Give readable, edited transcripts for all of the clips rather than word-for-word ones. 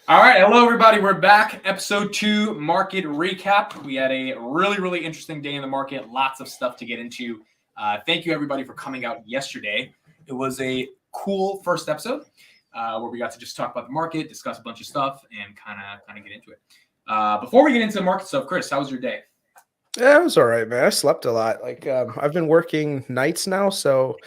All right, hello everybody. We're back. Episode 2 market recap. We had a really interesting day in the market. Lots of stuff to get into. Thank you everybody for coming out yesterday. It was a cool first episode where we got to just talk about the market, discuss a bunch of stuff, and kind of get into it. Before we get into the market stuff, Chris, how was your day? Yeah, it was all right, man. I slept a lot. I've been working nights now, so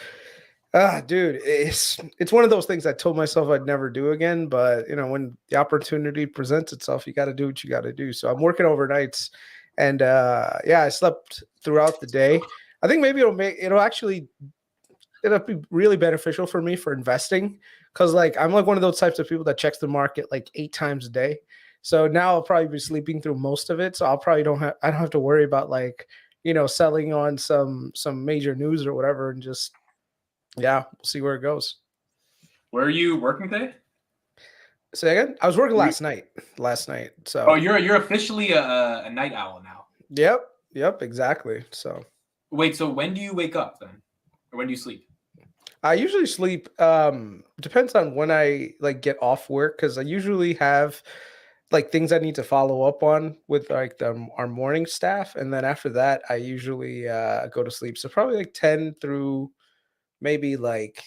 dude, it's one of those things I told myself I'd never do again. But when the opportunity presents itself, you got to do what you got to do. So I'm working overnights, and yeah, I slept throughout the day. I think maybe it'll be really beneficial for me for investing because I'm like one of those types of people that checks the market like 8 times a day. So now I'll probably be sleeping through most of it. So I don't have to worry about selling on some major news or whatever, and just yeah, we'll see where it goes. Where are you working today? Say again? I was working Were you- last night. Last night. oh, So you're officially a night owl now. yep, exactly. So Wait, so when do you wake up then, or when do you sleep? I usually sleep depends on when I get off work because I usually have things I need to follow up on with our morning staff, and then after that I usually go to sleep. So probably like 10 through maybe like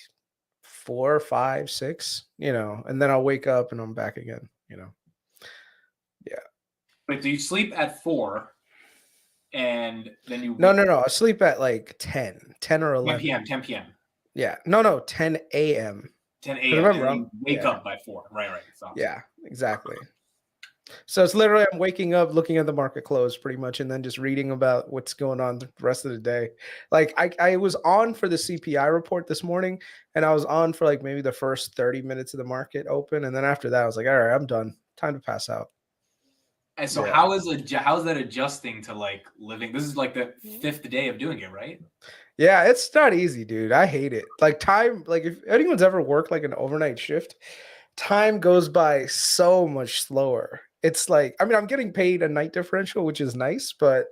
4, 5, 6, and then I'll wake up and I'm back again. Yeah. Wait, so you sleep at 4, and then you No, no, no. I sleep at like 10 or 10 11. p.m. 10 p.m. Yeah. No, 10 a.m. 10 Because a.m. and remember, then you wake yeah, up by 4. Right. It's awesome. yeah, exactly. So it's literally I'm waking up, looking at the market close pretty much, and then just reading about what's going on the rest of the day. Like I was on for the CPI report this morning, and I was on for like maybe the first 30 minutes of the market open. And then after that, I was like, all right, I'm done. Time to pass out. And so Yeah. how is that adjusting to like living? This is like the 5th day of doing it, right? Yeah, it's not easy, dude. I hate it. Like if anyone's ever worked like an overnight shift, time goes by so much slower. It's like, I mean, I'm getting paid a night differential, which is nice, but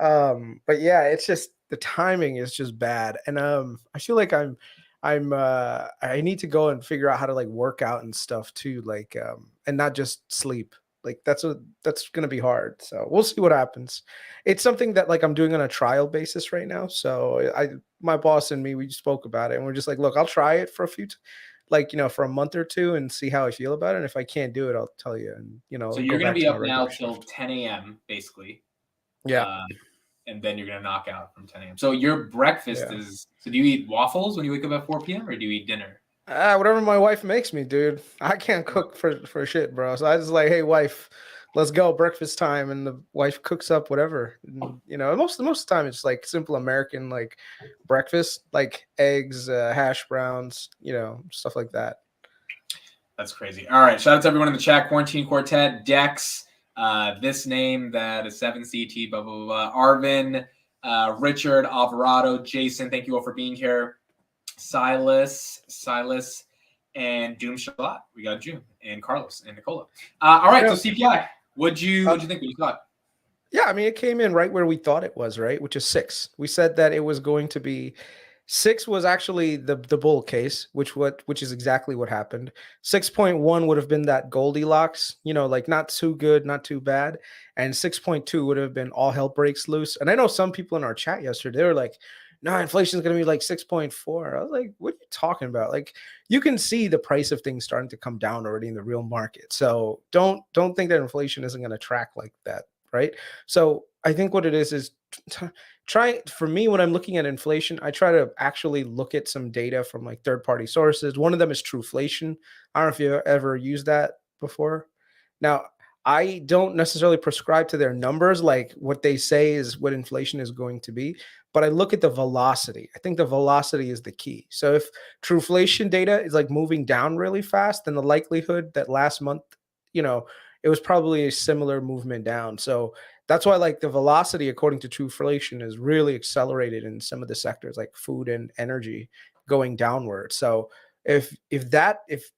yeah, it's just the timing is just bad. And I feel like I need to go and figure out how to like work out and stuff too, and not just sleep. Like that's gonna be hard. So we'll see what happens. It's something that like I'm doing on a trial basis right now. So my boss and me, we spoke about it and we're just like, look, I'll try it for a few for a month or two and see how I feel about it. And if I can't do it, I'll tell you and So go you're gonna back be to my up now regular till shift. 10 a.m. basically, Yeah. uh, and then you're gonna knock out from 10 a.m. So your breakfast Yeah. is. So do you eat waffles when you wake up at 4 p.m. or do you eat dinner? Whatever my wife makes me, dude. I can't cook for shit, bro. So I just like, hey, wife, let's go breakfast time, and the wife cooks up whatever. And, most of the time it's like simple American like breakfast, like eggs, hash browns, stuff like that. That's crazy. All right, shout out to everyone in the chat. Quarantine Quartet, Dex, this name that is 7CT, blah blah blah. Arvin, Richard, Alvarado, Jason. Thank you all for being here. Silas, and Doom Shalat. We got June and Carlos and Nicola. All right, so Yeah. CPI. What'd you think? What you thought? Yeah, I mean, it came in right where we thought it was, right? Which is 6. We said that it was going to be 6 was actually the bull case, which is exactly what happened. 6.1 would have been that Goldilocks, like not too good, not too bad, and 6.2 would have been all hell breaks loose. And I know some people in our chat yesterday they were like, "No, inflation is going to be like 6.4." I was like, "What are you talking about?" Like, you can see the price of things starting to come down already in the real market. So don't think that inflation isn't going to track like that, right? So I think what it is t- try for me when I'm looking at inflation, I try to actually look at some data from like third party sources. One of them is Trueflation. I don't know if you ever used that before. Now, I don't necessarily prescribe to their numbers, like what they say is what inflation is going to be, but I look at the velocity. I think the velocity is the key. So if Trueflation data is like moving down really fast, then the likelihood that last month, you know, it was probably a similar movement down. So that's why like the velocity according to Trueflation is really accelerated in some of the sectors like food and energy going downward. So if that's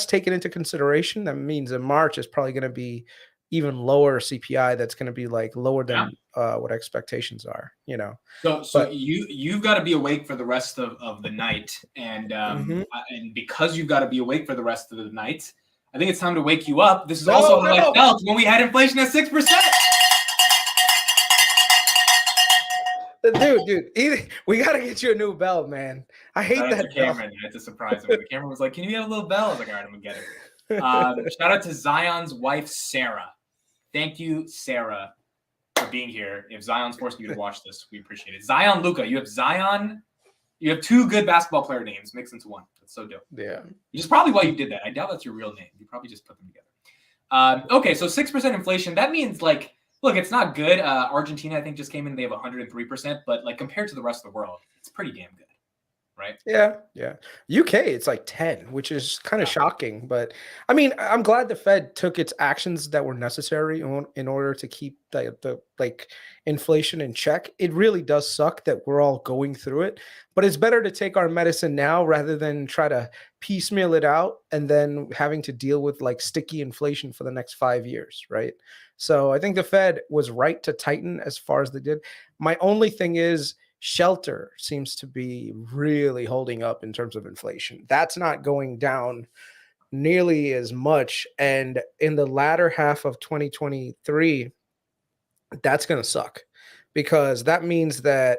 taken into consideration, that means in March is probably going to be even lower CPI. That's going to be like lower Yeah. than what expectations are. So But you've got to be awake for the rest of the night, and mhm. because you've got to be awake for the rest of the night, I think it's time to wake you up. This is No, also how no. I felt when we had inflation at 6%. Dude, we gotta get you a new bell, man. I hate Shout out to that bell. Cameron. I had to surprise him. The camera was like, "Can you get a little bell?" I was like, "All right, I'm gonna get it." Shout out to Zion's wife, Sarah. Thank you, Sarah, for being here. If Zion's forcing you to watch this, we appreciate it. Zion, Luca. You have Zion. You have two good basketball player names mixed into one. That's so dope. Yeah. Which is probably why you did that. I doubt that's your real name. You probably just put them together. Okay, so 6% inflation. That means like, look, it's not good. Argentina, I think, just came in. They have 103%, but like compared to the rest of the world, it's pretty damn good, right? Yeah. UK, it's like 10, which is kind of shocking. But I mean, I'm glad the Fed took its actions that were necessary in order to keep the like inflation in check. It really does suck that we're all going through it, but it's better to take our medicine now rather than try to piecemeal it out and then having to deal with like sticky inflation for the next 5 years, right? So I think the Fed was right to tighten as far as they did. My only thing is, shelter seems to be really holding up in terms of inflation. That's not going down nearly as much. And in the latter half of 2023, that's going to suck because that means that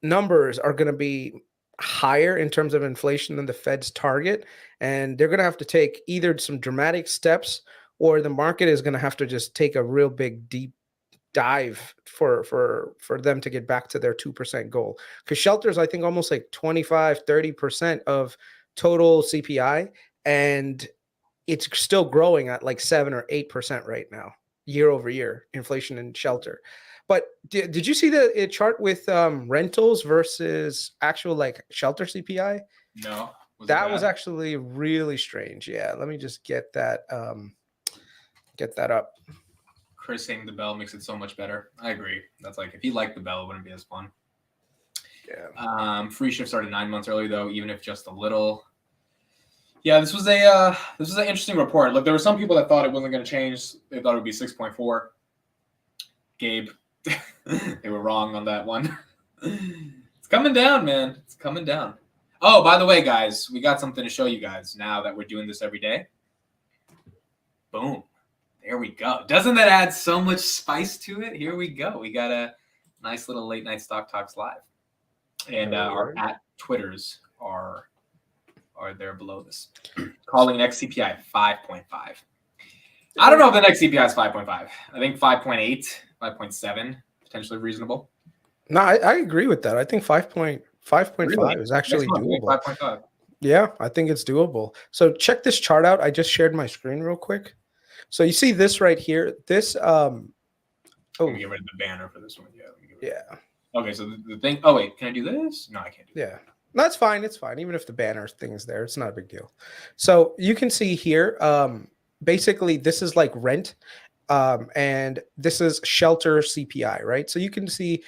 numbers are going to be higher in terms of inflation than the Fed's target. And they're going to have to take either some dramatic steps or the market is going to have to just take a real big, deep dive for them to get back to their 2% goal, because shelters I think almost like 25-30% of total CPI, and it's still growing at like 7 or 8% right now, year over year, inflation in shelter. But did you see the chart with rentals versus actual like shelter CPI? No. That was actually really strange. Yeah, let me just get that up. Chris saying the bell makes it so much better. I agree. That's like, if he liked the bell, it wouldn't be as fun. Yeah. Free shift started 9 months early though, even if just a little. Yeah, this was an interesting report. Look, there were some people that thought it wasn't going to change. They thought it would be 6.4. Gabe, they were wrong on that one. It's coming down, man. It's coming down. Oh, by the way, guys, we got something to show you guys now that we're doing this every day. Boom. There we go. Doesn't that add so much spice to it? Here we go. We got a nice little late night Stock Talks live. And our at Twitters are there below this. Calling next CPI 5.5. I don't know if the next CPI is 5.5. I think 5.8, 5.7, potentially reasonable. No, I agree with that. I think 5.5 is actually doable. 5.5. Yeah, I think it's doable. So check this chart out. I just shared my screen real quick. So you see this right here. This Let me get rid of the banner for this one. Yeah. Okay, so the thing. Oh wait, can I do this? No, I can't do that. Yeah. That's fine. It's fine. Even if the banner thing is there, it's not a big deal. So you can see here, basically this is like rent, and this is shelter CPI, right? So you can see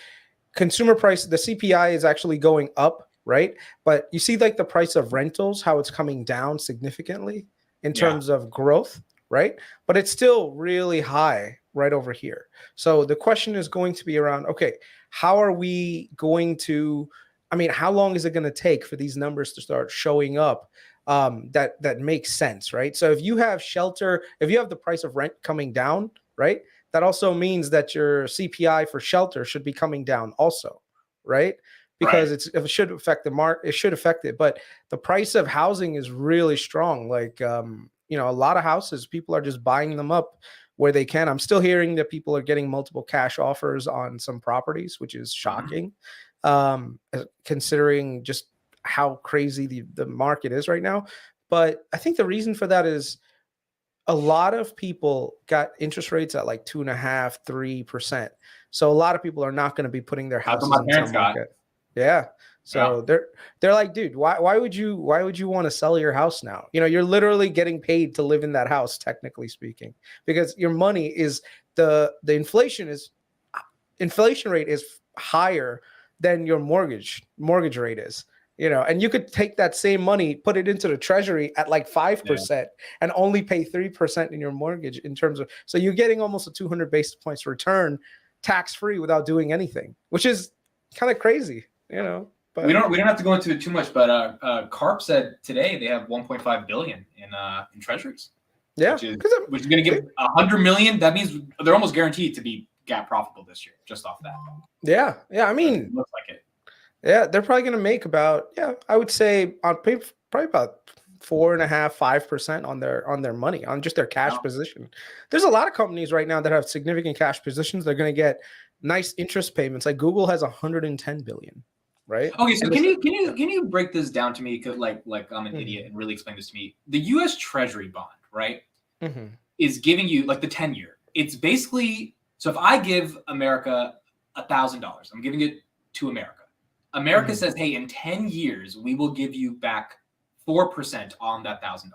consumer price, the CPI is actually going up, right? But you see like the price of rentals, how it's coming down significantly in terms of growth, right? But it's still really high right over here. So the question is going to be around, okay, how are we going to, how long is it going to take for these numbers to start showing up that makes sense, right? So if you have shelter, if you have the price of rent coming down, right? That also means that your CPI for shelter should be coming down also, right? Because it should affect the market, it should affect it. But the price of housing is really strong. Like, a lot of houses, people are just buying them up where they can. I'm still hearing that people are getting multiple cash offers on some properties, which is shocking, considering just how crazy the market is right now. But I think the reason for that is a lot of people got interest rates at like 2.5%, 3%. So a lot of people are not going to be putting their houses into the market. Yeah. So they're like, dude, why would you want to sell your house now? You're literally getting paid to live in that house, technically speaking, because your money is the inflation rate is higher than your mortgage rate is. And you could take that same money, put it into the treasury at like 5% and only pay 3% in your mortgage in terms of, so you're getting almost a 200 basis points return tax free without doing anything, which is kind of crazy, But we don't have to go into it too much. But Carp said today they have 1.5 billion in treasuries. yeah, which is going to give 100 million. That means they're almost guaranteed to be GAAP profitable this year, just off that. Yeah. I mean, it looks like it. Yeah, they're probably going to make about I would say on paper probably about 4.5-5% on their money, on just their cash position. There's a lot of companies right now that have significant cash positions. They're going to get nice interest payments. Like Google has 110 billion, right? Okay, so can you break this down to me? Because like I'm an idiot, and really explain this to me. The U.S. Treasury bond, right, is giving you like the 10-year. It's basically, so if I give America $1,000, I'm giving it to America. America says, hey, in 10 years, we will give you back 4% on that $1,000.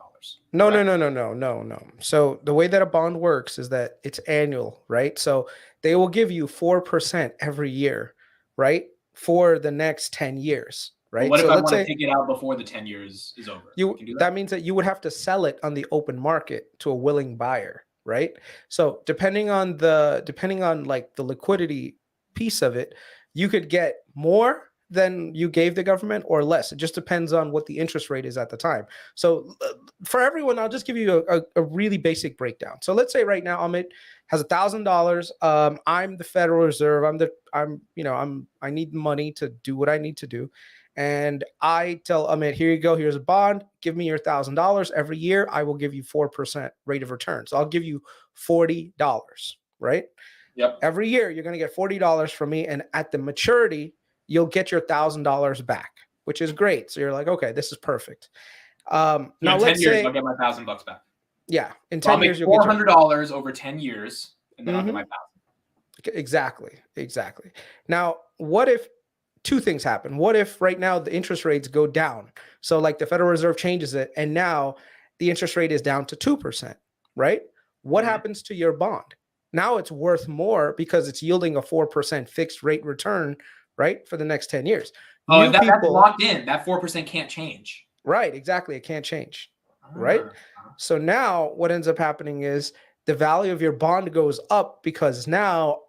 No. So the way that a bond works is that it's annual, right? So they will give you 4% every year, right, for the next 10 years, right? But what so if I let's want to say take it out before the 10 years is over? That means that you would have to sell it on the open market to a willing buyer, right? So depending on like the liquidity piece of it, you could get more than you gave the government or less. It just depends on what the interest rate is at the time. So for everyone, I'll just give you a really basic breakdown. So let's say right now Amit has $1,000. I'm the Federal Reserve. I need money to do what I need to do. And I tell Amit, here you go. Here's a bond. Give me your $1,000 every year. I will give you 4% rate of return. So I'll give you $40, right? Yep. Every year you're going to get $40 from me, and at the maturity, you'll get your $1,000 back, which is great. So you're like, okay, this is perfect. Now let's say I'll get my $1,000 back. Yeah, in 10 years you'll get $400 over 10 years, and then I'll get my $1,000. Exactly. Now, what if two things happen? What if right now the interest rates go down? So like the Federal Reserve changes it, and now the interest rate is down to 2%, right? What happens to your bond? Now it's worth more because it's yielding a 4% fixed rate return, right, for the next 10 years. Oh, that's locked in. That 4% can't change. Right, exactly. It can't change, right? So now what ends up happening is the value of your bond goes up, because now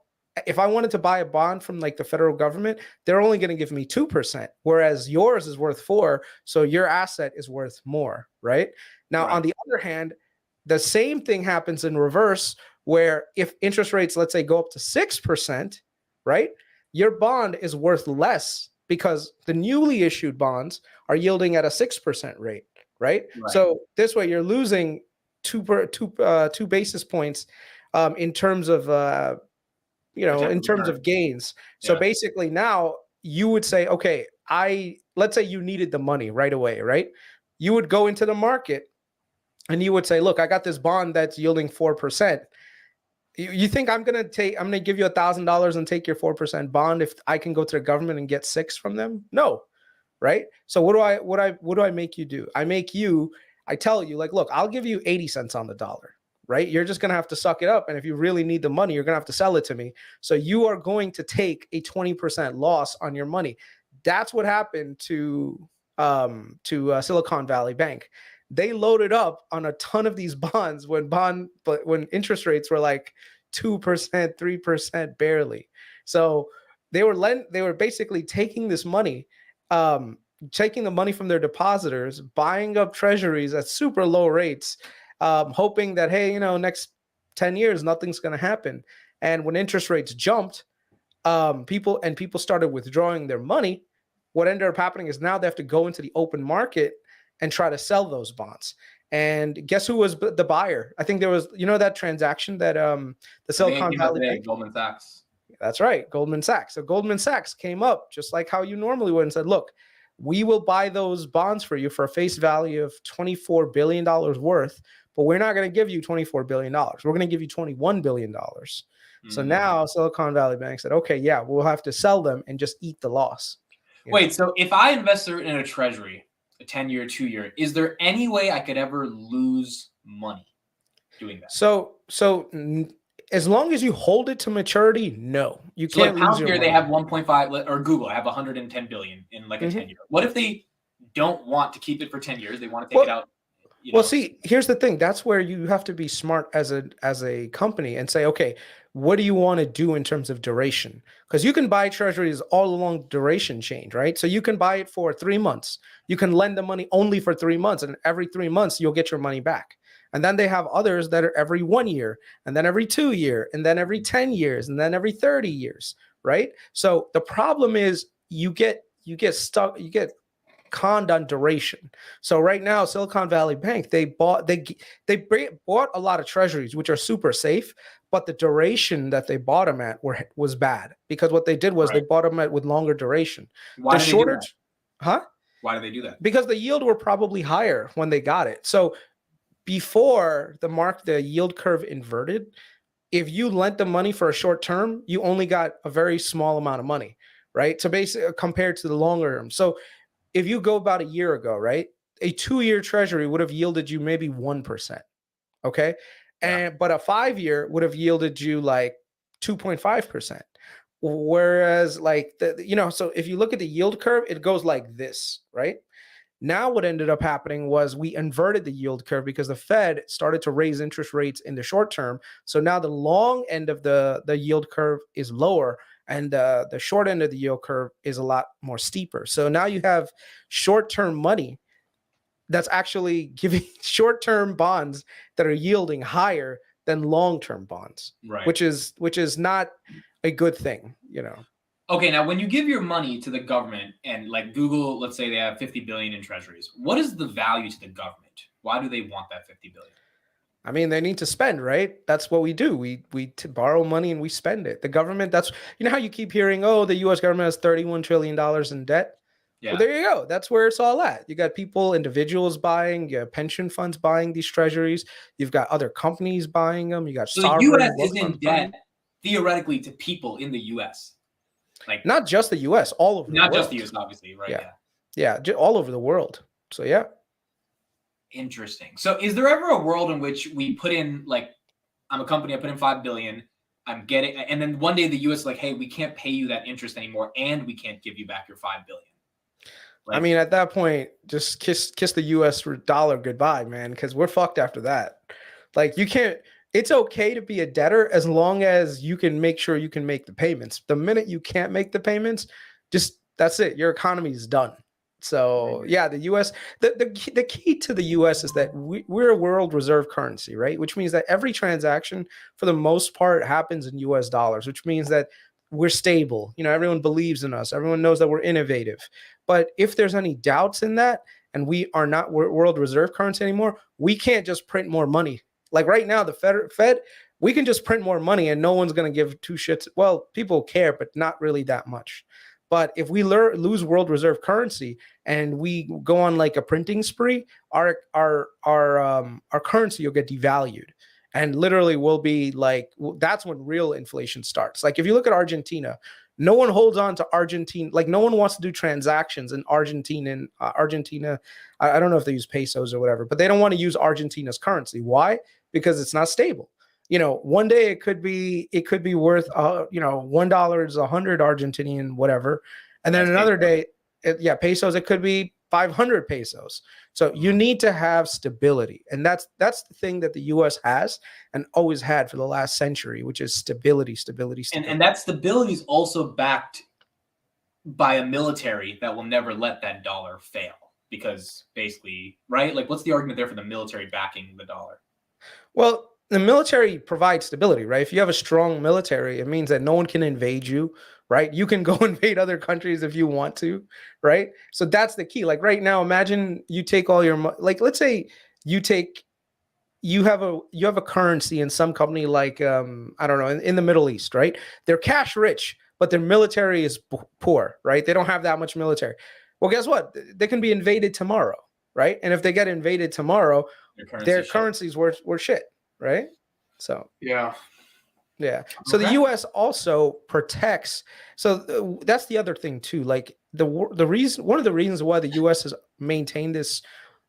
if I wanted to buy a bond from like the federal government, they're only going to give me 2%, whereas yours is worth 4%. So your asset is worth more, right? Now, on the other hand, the same thing happens in reverse, where if interest rates, let's say, go up to 6%, right, your bond is worth less because the newly issued bonds are yielding at a 6% rate, right? So this way you're losing two basis points in terms of in terms of gains. So basically now you would say, okay, let's say you needed the money right away, right? You would go into the market and you would say, look, I got this bond that's yielding 4%. You think I'm gonna give you $1,000 and take your 4% bond if I can go to the government and get 6 from them? No, right? So what do I make you do? I tell you, like, look, I'll give you 80 cents on the dollar, right? You're just gonna have to suck it up, and if you really need the money, you're gonna have to sell it to me. So you are going to take a 20% loss on your money. That's what happened to Silicon Valley Bank. They loaded up on a ton of these bonds when interest rates were like 2%, 3% barely. So they were basically taking this money, taking the money from their depositors, buying up treasuries at super low rates, hoping that, hey, next 10 years, nothing's going to happen. And when interest rates jumped, people started withdrawing their money. What ended up happening is now they have to go into the open market and try to sell those bonds. And guess who was the buyer? I think there was, that transaction that the Silicon Valley Bank, Goldman Sachs. That's right, Goldman Sachs. So Goldman Sachs came up just like how you normally would and said, look, we will buy those bonds for you for a face value of $24 billion worth, but we're not going to give you $24 billion. We're going to give you $21 billion. So now Silicon Valley Bank said, okay, yeah, we'll have to sell them and just eat the loss. Wait, so if I invested in a treasury, a 10-year, 2-year, is there any way I could ever lose money doing that? So as long as you hold it to maturity, no, you can't lose your money. They have 1.5, or Google, I have 110 billion in like a 10-year. What if they don't want to keep it for 10 years? They want to take it out. See, here's the thing. That's where you have to be smart as a company and say, okay, what do you want to do in terms of duration? Because you can buy treasuries all along duration chain, right? So you can buy it for 3 months. You can lend the money only for 3 months, and every 3 months you'll get your money back. And then they have others that are every 1 year, and then every 2 year, and then every 10 years, and then every 30 years, right? So the problem is you get stuck, you get conned on duration. So right now, Silicon Valley Bank, they bought a lot of treasuries, which are super safe, but the duration that they bought them at was bad, because what they did was they bought them at with longer duration. Why The did they do shorter, that? huh? Why did they do that? Because the yield were probably higher when they got it. So before the yield curve inverted, if you lent the money for a short term, you only got a very small amount of money, right? So basically, compared to the longer term. So if you go about a year ago, right, a 2-year treasury would have yielded you maybe 1%. Okay. Yeah. But a 5-year would have yielded you like 2.5%. Whereas, like, so if you look at the yield curve, it goes like this, right? Now, what ended up happening was we inverted the yield curve because the Fed started to raise interest rates in the short term. So now the long end of the yield curve is lower, and the short end of the yield curve is a lot more steeper. So now you have short-term money that's actually giving short-term bonds that are yielding higher than long-term bonds, Right. which is not a good thing, Okay, now when you give your money to the government, and like Google, let's say they have 50 billion in treasuries, what is the value to the government? Why do they want that 50 billion? I mean, they need to spend, right? That's what we do. We borrow money and we spend it. The government, that's, how you keep hearing, oh, the US government has $31 trillion in debt. Yeah. Well, there you go. That's where it's all at. You got people, individuals buying, you have pension funds buying these treasuries. You've got other companies buying them. You got So the sovereign US wealth is in funds buying. debt theoretically to people in the US. Like, not just the US, all over the world. Not just the US, obviously, right? Yeah, all over the world. So yeah. Interesting. So is there ever a world in which we put in, like, I'm a company, I put in 5 billion, I'm getting, and then one day the US is like, hey, we can't pay you that interest anymore, and we can't give you back your 5 billion. Like, I mean, at that point, just kiss the US dollar goodbye, man, because we're fucked after that. Like, you can't, it's okay to be a debtor as long as you can make sure you can make the payments. The minute you can't make the payments, that's it. Your economy is done. So yeah, the U.S. The key to the U.S. is that we're a world reserve currency, right? Which means that every transaction, for the most part, happens in U.S. dollars. Which means that we're stable. Everyone believes in us. Everyone knows that we're innovative. But if there's any doubts in that, and we are not world reserve currency anymore, we can't just print more money. Like right now, the Fed, we can just print more money, and no one's going to give two shits. Well, people care, but not really that much. But if we lose world reserve currency and we go on like a printing spree, our currency will get devalued, and literally will be like, that's when real inflation starts. Like if you look at Argentina, no one holds on to Argentina. Like no one wants to do transactions in Argentina. I don't know if they use pesos or whatever, but they don't want to use Argentina's currency. Why? Because it's not stable. One day it could be worth, $1 is 100 Argentinian, whatever. And then another day, pesos, it could be 500 pesos. So you need to have stability. And that's the thing that the US has and always had for the last century, which is stability. And that stability is also backed by a military that will never let that dollar fail. Because basically, right? Like what's the argument there for the military backing the dollar? Well, the military provides stability, right? If you have a strong military, it means that no one can invade you, right? You can go invade other countries if you want to, right? So that's the key. Like right now, imagine you take all your, like, let's say you have a currency in some company like, I don't know, in the Middle East, right? They're cash rich, but their military is poor, right? They don't have that much military. Well, guess what? They can be invaded tomorrow, right? And if they get invaded tomorrow, their currencies were shit. Right. So, yeah. So the U.S. also protects. So that's the other thing, too. Like one of the reasons why the U.S. has maintained this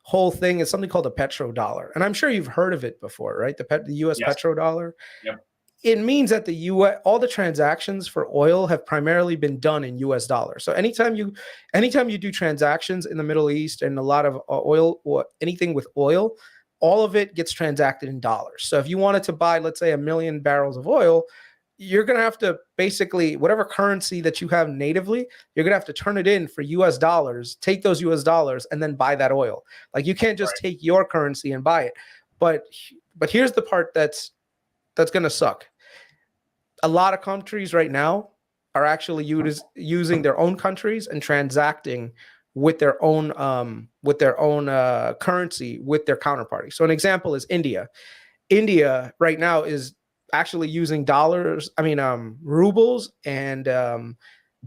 whole thing is something called the petrodollar. And I'm sure you've heard of it before, right? The U.S. petrodollar. Yep. It means that the U.S. all the transactions for oil have primarily been done in U.S. dollars. So anytime you do transactions in the Middle East and a lot of oil or anything with oil, all of it gets transacted in dollars. So if you wanted to buy, let's say, 1 million barrels of oil, you're going to have to basically, whatever currency that you have natively, you're going to have to turn it in for US dollars, take those US dollars, and then buy that oil. Like you can't just take your currency and buy it. But here's the part that's going to suck. A lot of countries right now are actually using their own countries and transacting with their own currency with their counterparty. So an example is India. India right now is actually using dollars, rubles and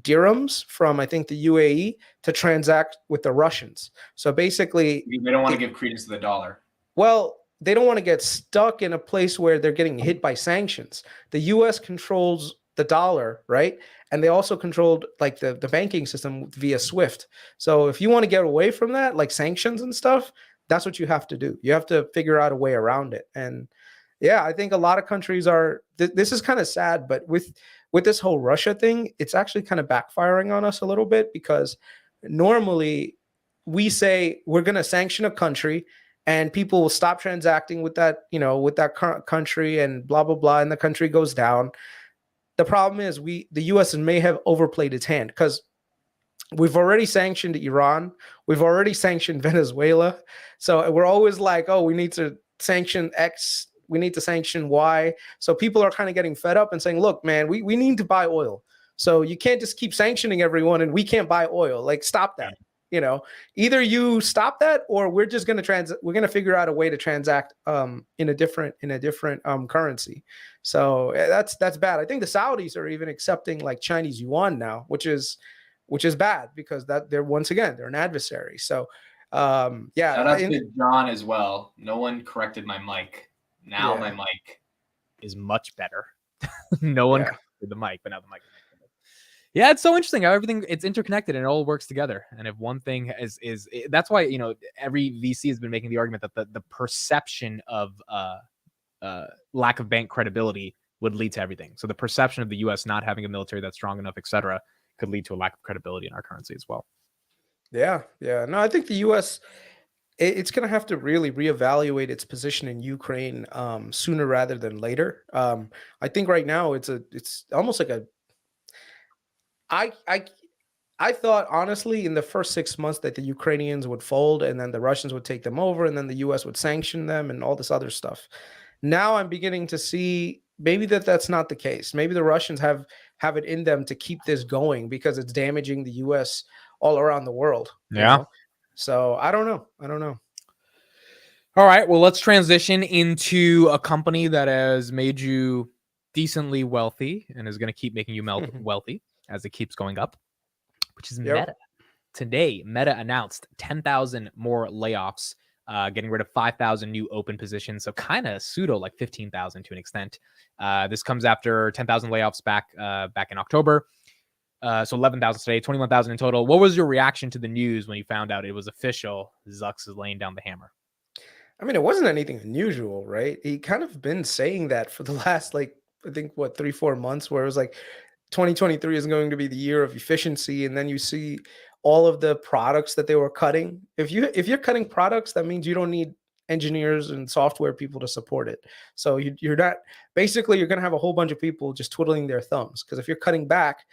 dirhams from, I think, the UAE to transact with the Russians. So basically, they don't want to give credence to the dollar. Well, they don't want to get stuck in a place where they're getting hit by sanctions. The US controls the dollar, right? And they also controlled like the banking system via SWIFT. So if you want to get away from that, like sanctions and stuff, that's what you have to do. You have to figure out a way around it. And yeah, I think a lot of countries are. This is kind of sad, but with this whole Russia thing, it's actually kind of backfiring on us a little bit because normally we say we're going to sanction a country and people will stop transacting with that, with that country and blah, blah, blah. And the country goes down. The problem is the US may have overplayed its hand because we've already sanctioned Iran. We've already sanctioned Venezuela. So we're always like, oh, we need to sanction X. We need to sanction Y. So people are kind of getting fed up and saying, look, man, we need to buy oil. So you can't just keep sanctioning everyone and we can't buy oil. Like, stop that. Either you stop that or we're just going to we're going to figure out a way to transact in a different currency. So that's bad. I think the Saudis are even accepting like Chinese yuan now, which is bad because that they're an adversary. So yeah. Shout out to John as well. No one corrected my mic. Now my mic is much better. No one corrected the mic, but now the mic is much better. Yeah, it's so interesting how it's interconnected and it all works together. And if one thing is that's why, every VC has been making the argument that the perception of lack of bank credibility would lead to everything. So the perception of the US not having a military that's strong enough, et cetera, could lead to a lack of credibility in our currency as well. Yeah. No, I think the US, it's going to have to really reevaluate its position in Ukraine sooner rather than later. I think right now it's almost like I thought honestly in the first 6 months that the Ukrainians would fold and then the Russians would take them over and then the US would sanction them and all this other stuff. Now I'm beginning to see maybe that's not the case. Maybe the Russians have it in them to keep this going because it's damaging the US all around the world. Yeah. So I don't know. All right. Well, let's transition into a company that has made you decently wealthy and is going to keep making you wealthy as it keeps going up, which is Meta. Today, Meta announced 10,000 more layoffs, getting rid of 5,000 new open positions. So kind of pseudo like 15,000 to an extent. This comes after 10,000 layoffs back in October. So 11,000 today, 21,000 in total. What was your reaction to the news when you found out it was official? Zucks is laying down the hammer. I mean, it wasn't anything unusual, right? He kind of been saying that for the last, I think 3-4 months, where it was like 2023 is going to be the year of efficiency. And then you see all of the products that they were cutting. If you're cutting products, that means you don't need engineers and software people to support it. So you're not, basically you're going to have a whole bunch of people just twiddling their thumbs. Because if you're cutting back,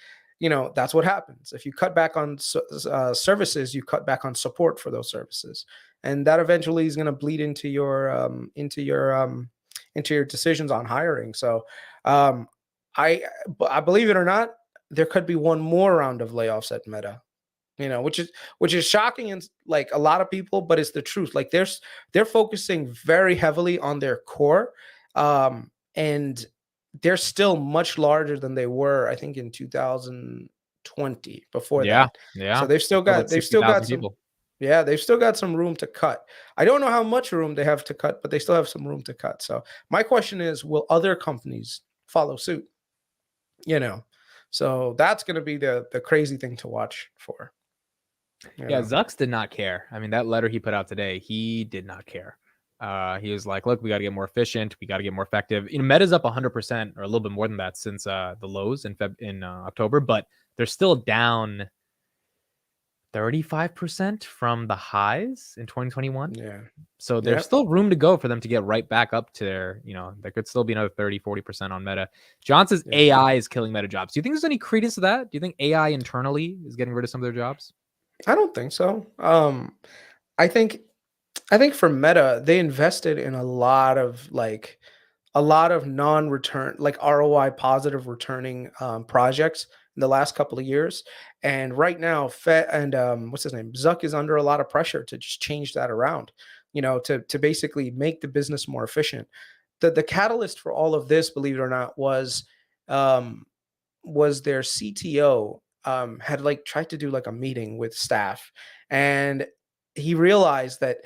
that's what happens. If you cut back on services, you cut back on support for those services, and that eventually is going to bleed into your decisions on hiring. So, I believe it or not, there could be one more round of layoffs at Meta. Which is shocking and like a lot of people, but it's the truth. Like they're focusing very heavily on their core, and they're still much larger than they were, I think, in 2020 before that. Yeah. So they've still got some people. Yeah, they've still got some room to cut. I don't know how much room they have to cut, but they still have some room to cut. So my question is, will other companies follow suit? So that's going to be the crazy thing to watch for. Yeah, Zucks did not care. I mean, that letter he put out today, he did not care. He was like, look, we got to get more efficient. We got to get more effective. Meta's up 100% or a little bit more than that since the lows in October, but they're still down 35% from the highs in 2021. Yeah. So there's Yep. still room to go for them to get right back up to their, there could still be another 30-40% on Meta. John says Yeah. AI is killing Meta jobs. Do you think there's any credence to that? Do you think AI internally is getting rid of some of their jobs? I don't think so. I think for Meta, they invested in a lot of non-return, like ROI positive returning projects in the last couple of years. And right now, Fed and what's his name, Zuck is under a lot of pressure to just change that around, to basically make the business more efficient. The catalyst for all of this, believe it or not, um, was their CTO had like tried to do like a meeting with staff, and he realized that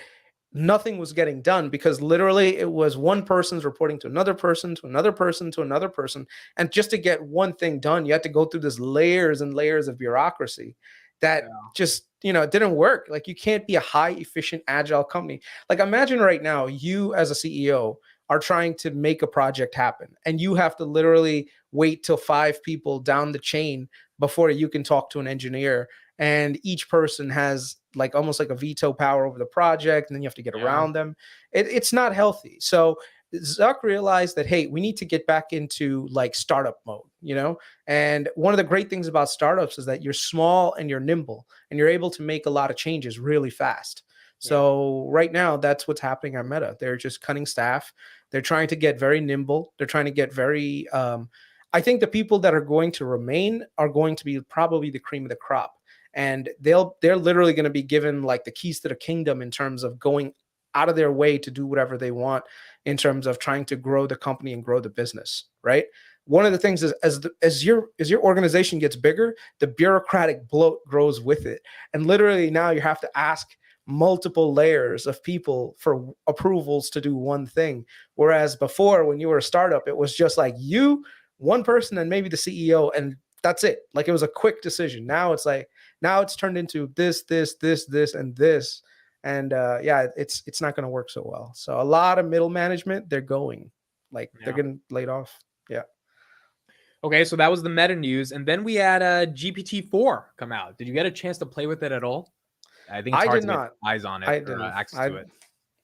nothing was getting done because literally it was one person's reporting to another person, to another person, to another person. And just to get one thing done, you had to go through this layers and layers of bureaucracy that just, it didn't work. Like you can't be a high efficient, agile company. Like imagine right now, you as a CEO are trying to make a project happen and you have to literally wait till 5 people down the chain before you can talk to an engineer, and each person has like almost like a veto power over the project, and then you have to get around them. It's not healthy. So Zuck realized that, hey, we need to get back into like startup mode, and one of the great things about startups is that you're small and you're nimble and you're able to make a lot of changes really fast. So right now, that's what's happening at Meta. They're just cutting staff. They're trying to get very nimble. They're trying to get very I think the people that are going to remain are going to be probably the cream of the crop, and they're literally going to be given like the keys to the kingdom in terms of going out of their way to do whatever they want in terms of trying to grow the company and grow the business, right? One of the things is as your organization gets bigger, the bureaucratic bloat grows with it, and literally now you have to ask multiple layers of people for approvals to do one thing, whereas before when you were a startup it was just like you, one person, and maybe the CEO, and that's it. Like it was a quick decision. Now it's like, now it's turned into this, and this. And it's not going to work so well. So a lot of middle management, they're going, like they're getting laid off. Yeah. Okay, so that was the Meta news, and then we had GPT-4 come out. Did you get a chance to play with it at all? I think it's hard to get eyes on it or access to it.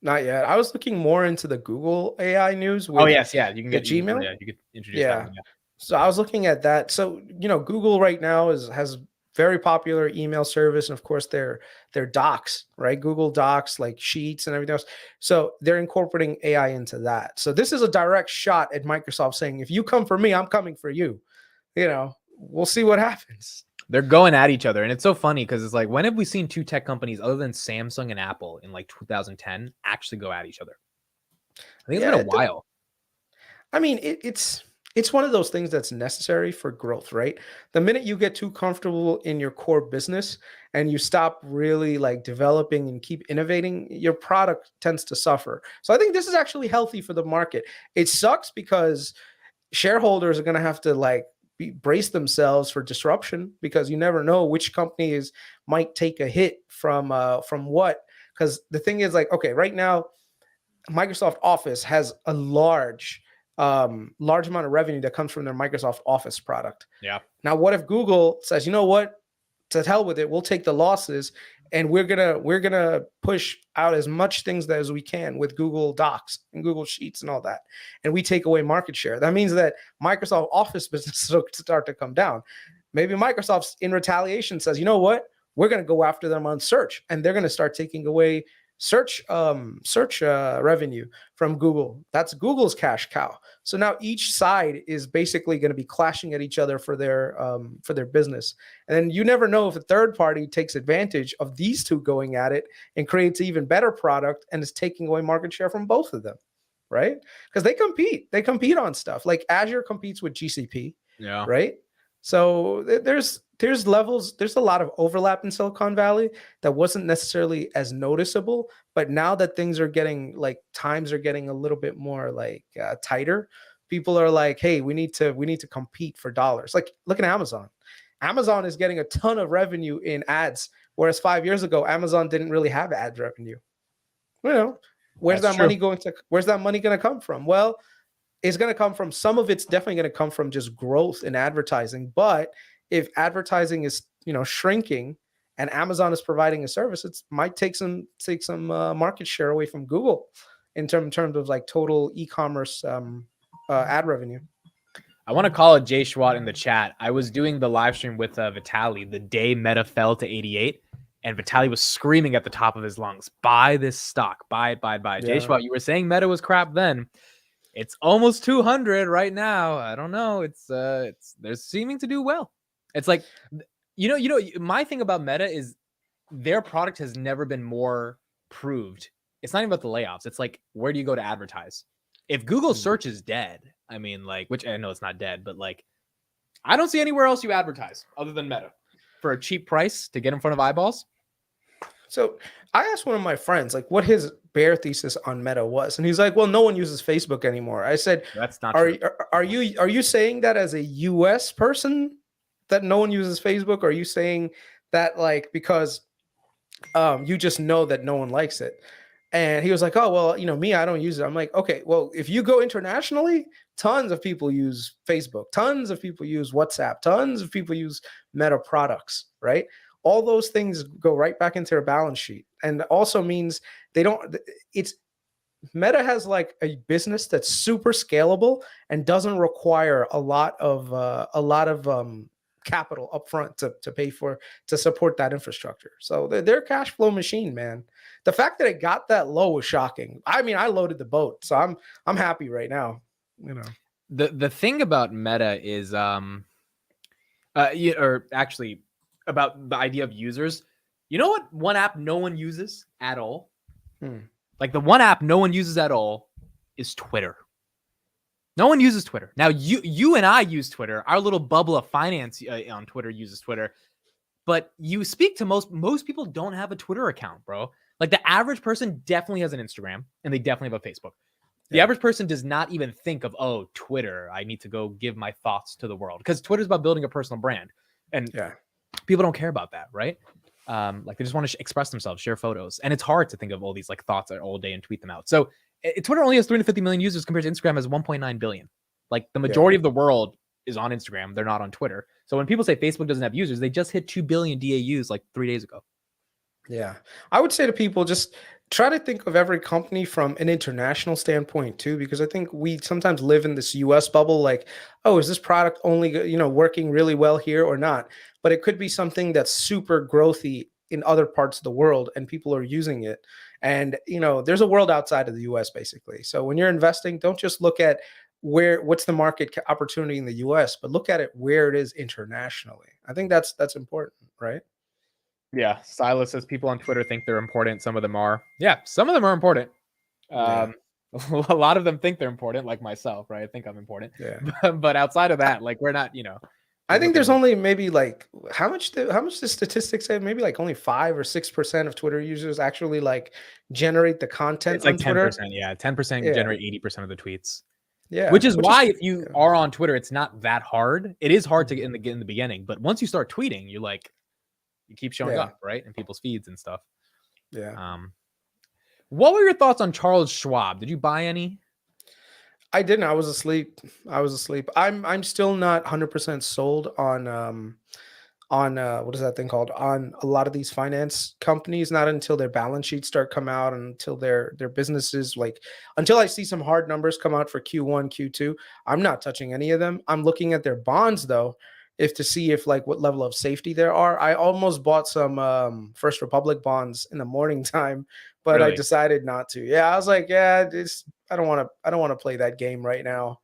Not yet. I was looking more into the Google AI news. Oh yes, yeah, you can get Gmail. You could introduce that one. Yeah. So I was looking at that. So Google right now has very popular email service, and of course their Docs, right? Google Docs, like Sheets and everything else. So they're incorporating AI into that. So this is a direct shot at Microsoft saying, if you come for me, I'm coming for you. We'll see what happens. They're going at each other, and it's so funny because it's like, when have we seen two tech companies other than Samsung and Apple in like 2010 actually go at each other? I think it's been a while. I mean, it's one of those things that's necessary for growth, right? The minute you get too comfortable in your core business and you stop really like developing and keep innovating, your product tends to suffer. So I think this is actually healthy for the market. It sucks because shareholders are going to have to like brace themselves for disruption, because you never know which companies might take a hit from what. Because the thing is, like, okay, right now Microsoft Office has a large amount of revenue that comes from their Microsoft Office product. Yeah. Now, what if Google says, you know what, to hell with it, we'll take the losses, and we're gonna push out as much things as we can with Google Docs and Google Sheets and all that, and we take away market share. That means that Microsoft Office business will start to come down. Maybe Microsoft, in retaliation, says, you know what, we're gonna go after them on search, and they're gonna start taking away search revenue from Google. That's Google's cash cow. So now each side is basically going to be clashing at each other for their business. And then you never know if a third party takes advantage of these two going at it and creates an even better product and is taking away market share from both of them, right? Because they compete on stuff. Like Azure competes with GCP, right? So there's levels, there's a lot of overlap in Silicon Valley that wasn't necessarily as noticeable, but now that things are getting like, times are getting a little bit more like tighter, people are like, hey, we need to compete for dollars. Like look at Amazon. Amazon is getting a ton of revenue in ads, whereas 5 years ago Amazon didn't really have ad revenue. Where's that money going to come from? Well, it's going to come from, some of it's definitely going to come from just growth in advertising. But if advertising is, shrinking and Amazon is providing a service, it might take some market share away from Google in terms of like total e-commerce ad revenue. I want to call it Jay Schwat in the chat. I was doing the live stream with Vitaly the day Meta fell to 88, and Vitaly was screaming at the top of his lungs, "Buy this stock, buy it, buy it, buy it." Jay Schwat, you were saying Meta was crap then. It's almost 200 right now. I don't know. It's they're seeming to do well. It's like, my thing about Meta is their product has never been more proved. It's not even about the layoffs. It's like, where do you go to advertise? If Google search is dead, I mean, like, which I know it's not dead, but like, I don't see anywhere else you advertise other than Meta for a cheap price to get in front of eyeballs. So I asked one of my friends like what his bear thesis on Meta was, and he's like, "Well, no one uses Facebook anymore." I said, "That's not true." Are you saying that as a U.S. person that no one uses Facebook? Or are you saying that like because you just know that no one likes it? And he was like, "Oh, well, me, I don't use it." I'm like, "Okay, well, if you go internationally, tons of people use Facebook, tons of people use WhatsApp, tons of people use Meta products, right? All those things go right back into their balance sheet, and also means they don't. It's Meta has like a business that's super scalable and doesn't require a lot of capital upfront to pay for to support that infrastructure. So they're a cash flow machine, man. The fact that it got that low was shocking. I mean, I loaded the boat, so I'm happy right now. The thing about Meta is or actually about the idea of users. You know what? One app no one uses at all. Like the one app no one uses at all is Twitter. No one uses Twitter. Now you and I use Twitter. Our little bubble of finance on Twitter uses Twitter. But you speak to most people don't have a Twitter account, bro. Like the average person definitely has an Instagram and they definitely have a Facebook. The average person does not even think of, oh, Twitter, I need to go give my thoughts to the world, because Twitter's about building a personal brand. And people don't care about that, right? Like they just want to express themselves, share photos. And it's hard to think of all these like thoughts all day and tweet them out. So Twitter only has 350 million users compared to Instagram has 1.9 billion. Like the majority of the world is on Instagram. They're not on Twitter. So when people say Facebook doesn't have users, they just hit 2 billion DAUs like 3 days ago. Yeah. I would say to people, just try to think of every company from an international standpoint too, because I think we sometimes live in this US bubble. Like, oh, is this product only, working really well here or not? But it could be something that's super growthy in other parts of the world and people are using it. And, there's a world outside of the US basically. So when you're investing, don't just look at what's the market opportunity in the US, but look at it where it is internationally. I think that's important, right? Yeah, Silas says people on Twitter think they're important. Some of them are. Yeah, some of them are important. A lot of them think they're important, like myself, right? I think I'm important. Yeah. But outside of that, like we're not, I think there's only maybe like how much the statistics say? Maybe like only 5 or 6% of Twitter users actually like generate the content. It's like on 10%. Twitter. Yeah, 10% generate 80% of the tweets. Yeah, which is why if you are on Twitter, it's not that hard. It is hard to get in the beginning, but once you start tweeting, you keep showing up, right, in people's feeds and stuff. Yeah. What were your thoughts on Charles Schwab? Did you buy any? I didn't. I was asleep. I'm still not 100% sold on what is that thing called? On a lot of these finance companies, not until their balance sheets start come out, until their businesses, like until I see some hard numbers come out for Q1, Q2, I'm not touching any of them. I'm looking at their bonds though, to see if like what level of safety there are. I almost bought some First Republic bonds in the morning time, but Really? I decided not to. Yeah, I was like, I don't want to play that game right now.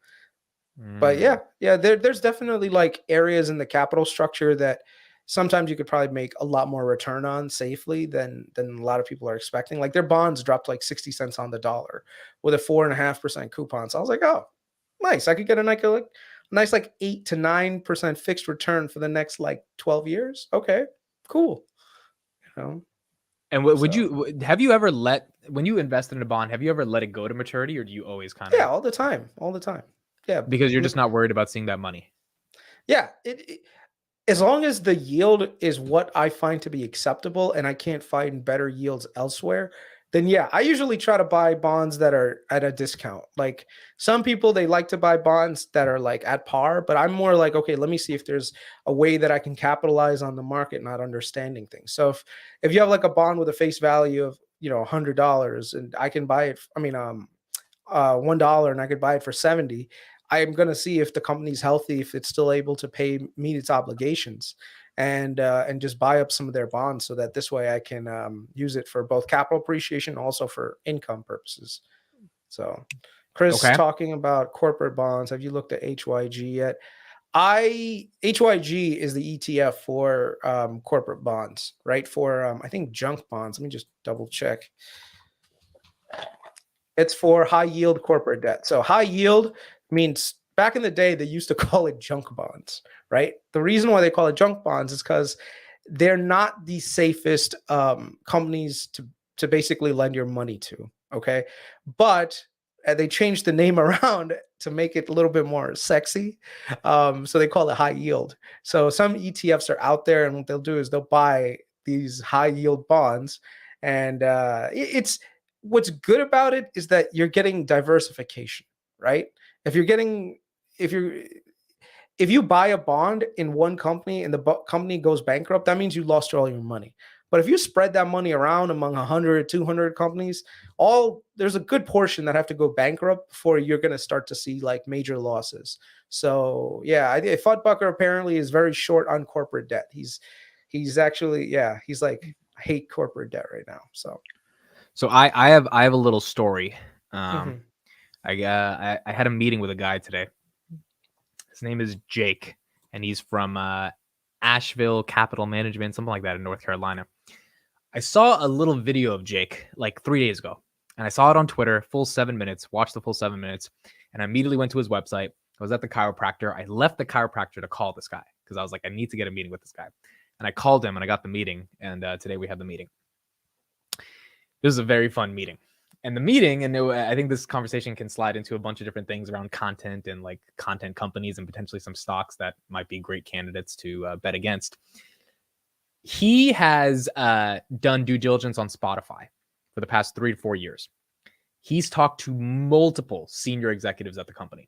But yeah, there's definitely like areas in the capital structure that sometimes you could probably make a lot more return on safely than a lot of people are expecting. Like their bonds dropped like 60 cents on the dollar with a 4.5% coupon. So I was like, oh, nice. I could get a nice like 8 to 9% fixed return for the next like 12 years. Okay, cool. And have you ever when you invested in a bond, have you ever let it go to maturity, or do you always kind of? Yeah, all the time. Yeah, because you're just not worried about seeing that money. Yeah, as long as the yield is what I find to be acceptable and I can't find better yields elsewhere, then yeah, I usually try to buy bonds that are at a discount. Like some people, they like to buy bonds that are like at par, but I'm more like, okay, let me see if there's a way that I can capitalize on the market, not understanding things. So if you have like a bond with a face value of, $100 and I can buy it, $1 and I could buy it for 70, I'm going to see if the company's healthy, if it's still able to meet its obligations, and just buy up some of their bonds so that this way I can use it for both capital appreciation, also for income purposes. So Chris Okay. talking about corporate bonds. Have you looked at HYG yet? HYG is the ETF for corporate bonds, right? For I think junk bonds. Let me just double check. It's for high yield corporate debt. So high yield means back in the day, they used to call it junk bonds, right? The reason why they call it junk bonds is because they're not the safest companies to basically lend your money to. Okay. But they changed the name around to make it a little bit more sexy. So they call it high yield. So some ETFs are out there, and what they'll do is they'll buy these high yield bonds. And it's what's good about it is that you're getting diversification, right? If you're getting, if you buy a bond in one company and the company goes bankrupt, that means you lost all your money. But if you spread that money around among 100, 200 companies, there's a good portion that have to go bankrupt before you're going to start to see like major losses. So yeah, Fuddbucker apparently is very short on corporate debt. He's actually, yeah, he's like, I hate corporate debt right now. So I have a little story. Mhm. I had a meeting with a guy today. His name is Jake, and he's from Asheville Capital Management, something like that in North Carolina. I saw a little video of Jake like 3 days ago, and I saw it on Twitter, full 7 minutes, watched the full 7 minutes, and I immediately went to his website. I was at the chiropractor. I left the chiropractor to call this guy because I was like, I need to get a meeting with this guy. And I called him and I got the meeting, and today we had the meeting. This is a very fun meeting. And the meeting, and I think this conversation can slide into a bunch of different things around content and like content companies and potentially some stocks that might be great candidates to bet against. He has done due diligence on Spotify for the past 3 to 4 years. He's talked to multiple senior executives at the company,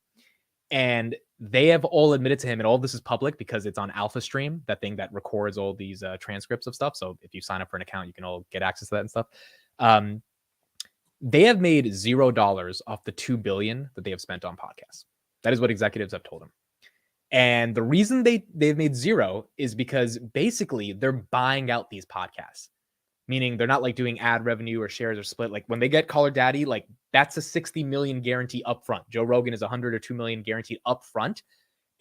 and they have all admitted to him, and all this is public because it's on AlphaStream, that thing that records all these transcripts of stuff. So if you sign up for an account, you can all get access to that and stuff. They have made $0 off the $2 billion that they have spent on podcasts. That is what executives have told him. And the reason they've made zero is because basically they're buying out these podcasts, meaning they're not like doing ad revenue or shares or split. Like when they get Call Her Daddy, like that's a 60 million guarantee upfront. Joe Rogan is 100 or 2 million guaranteed upfront.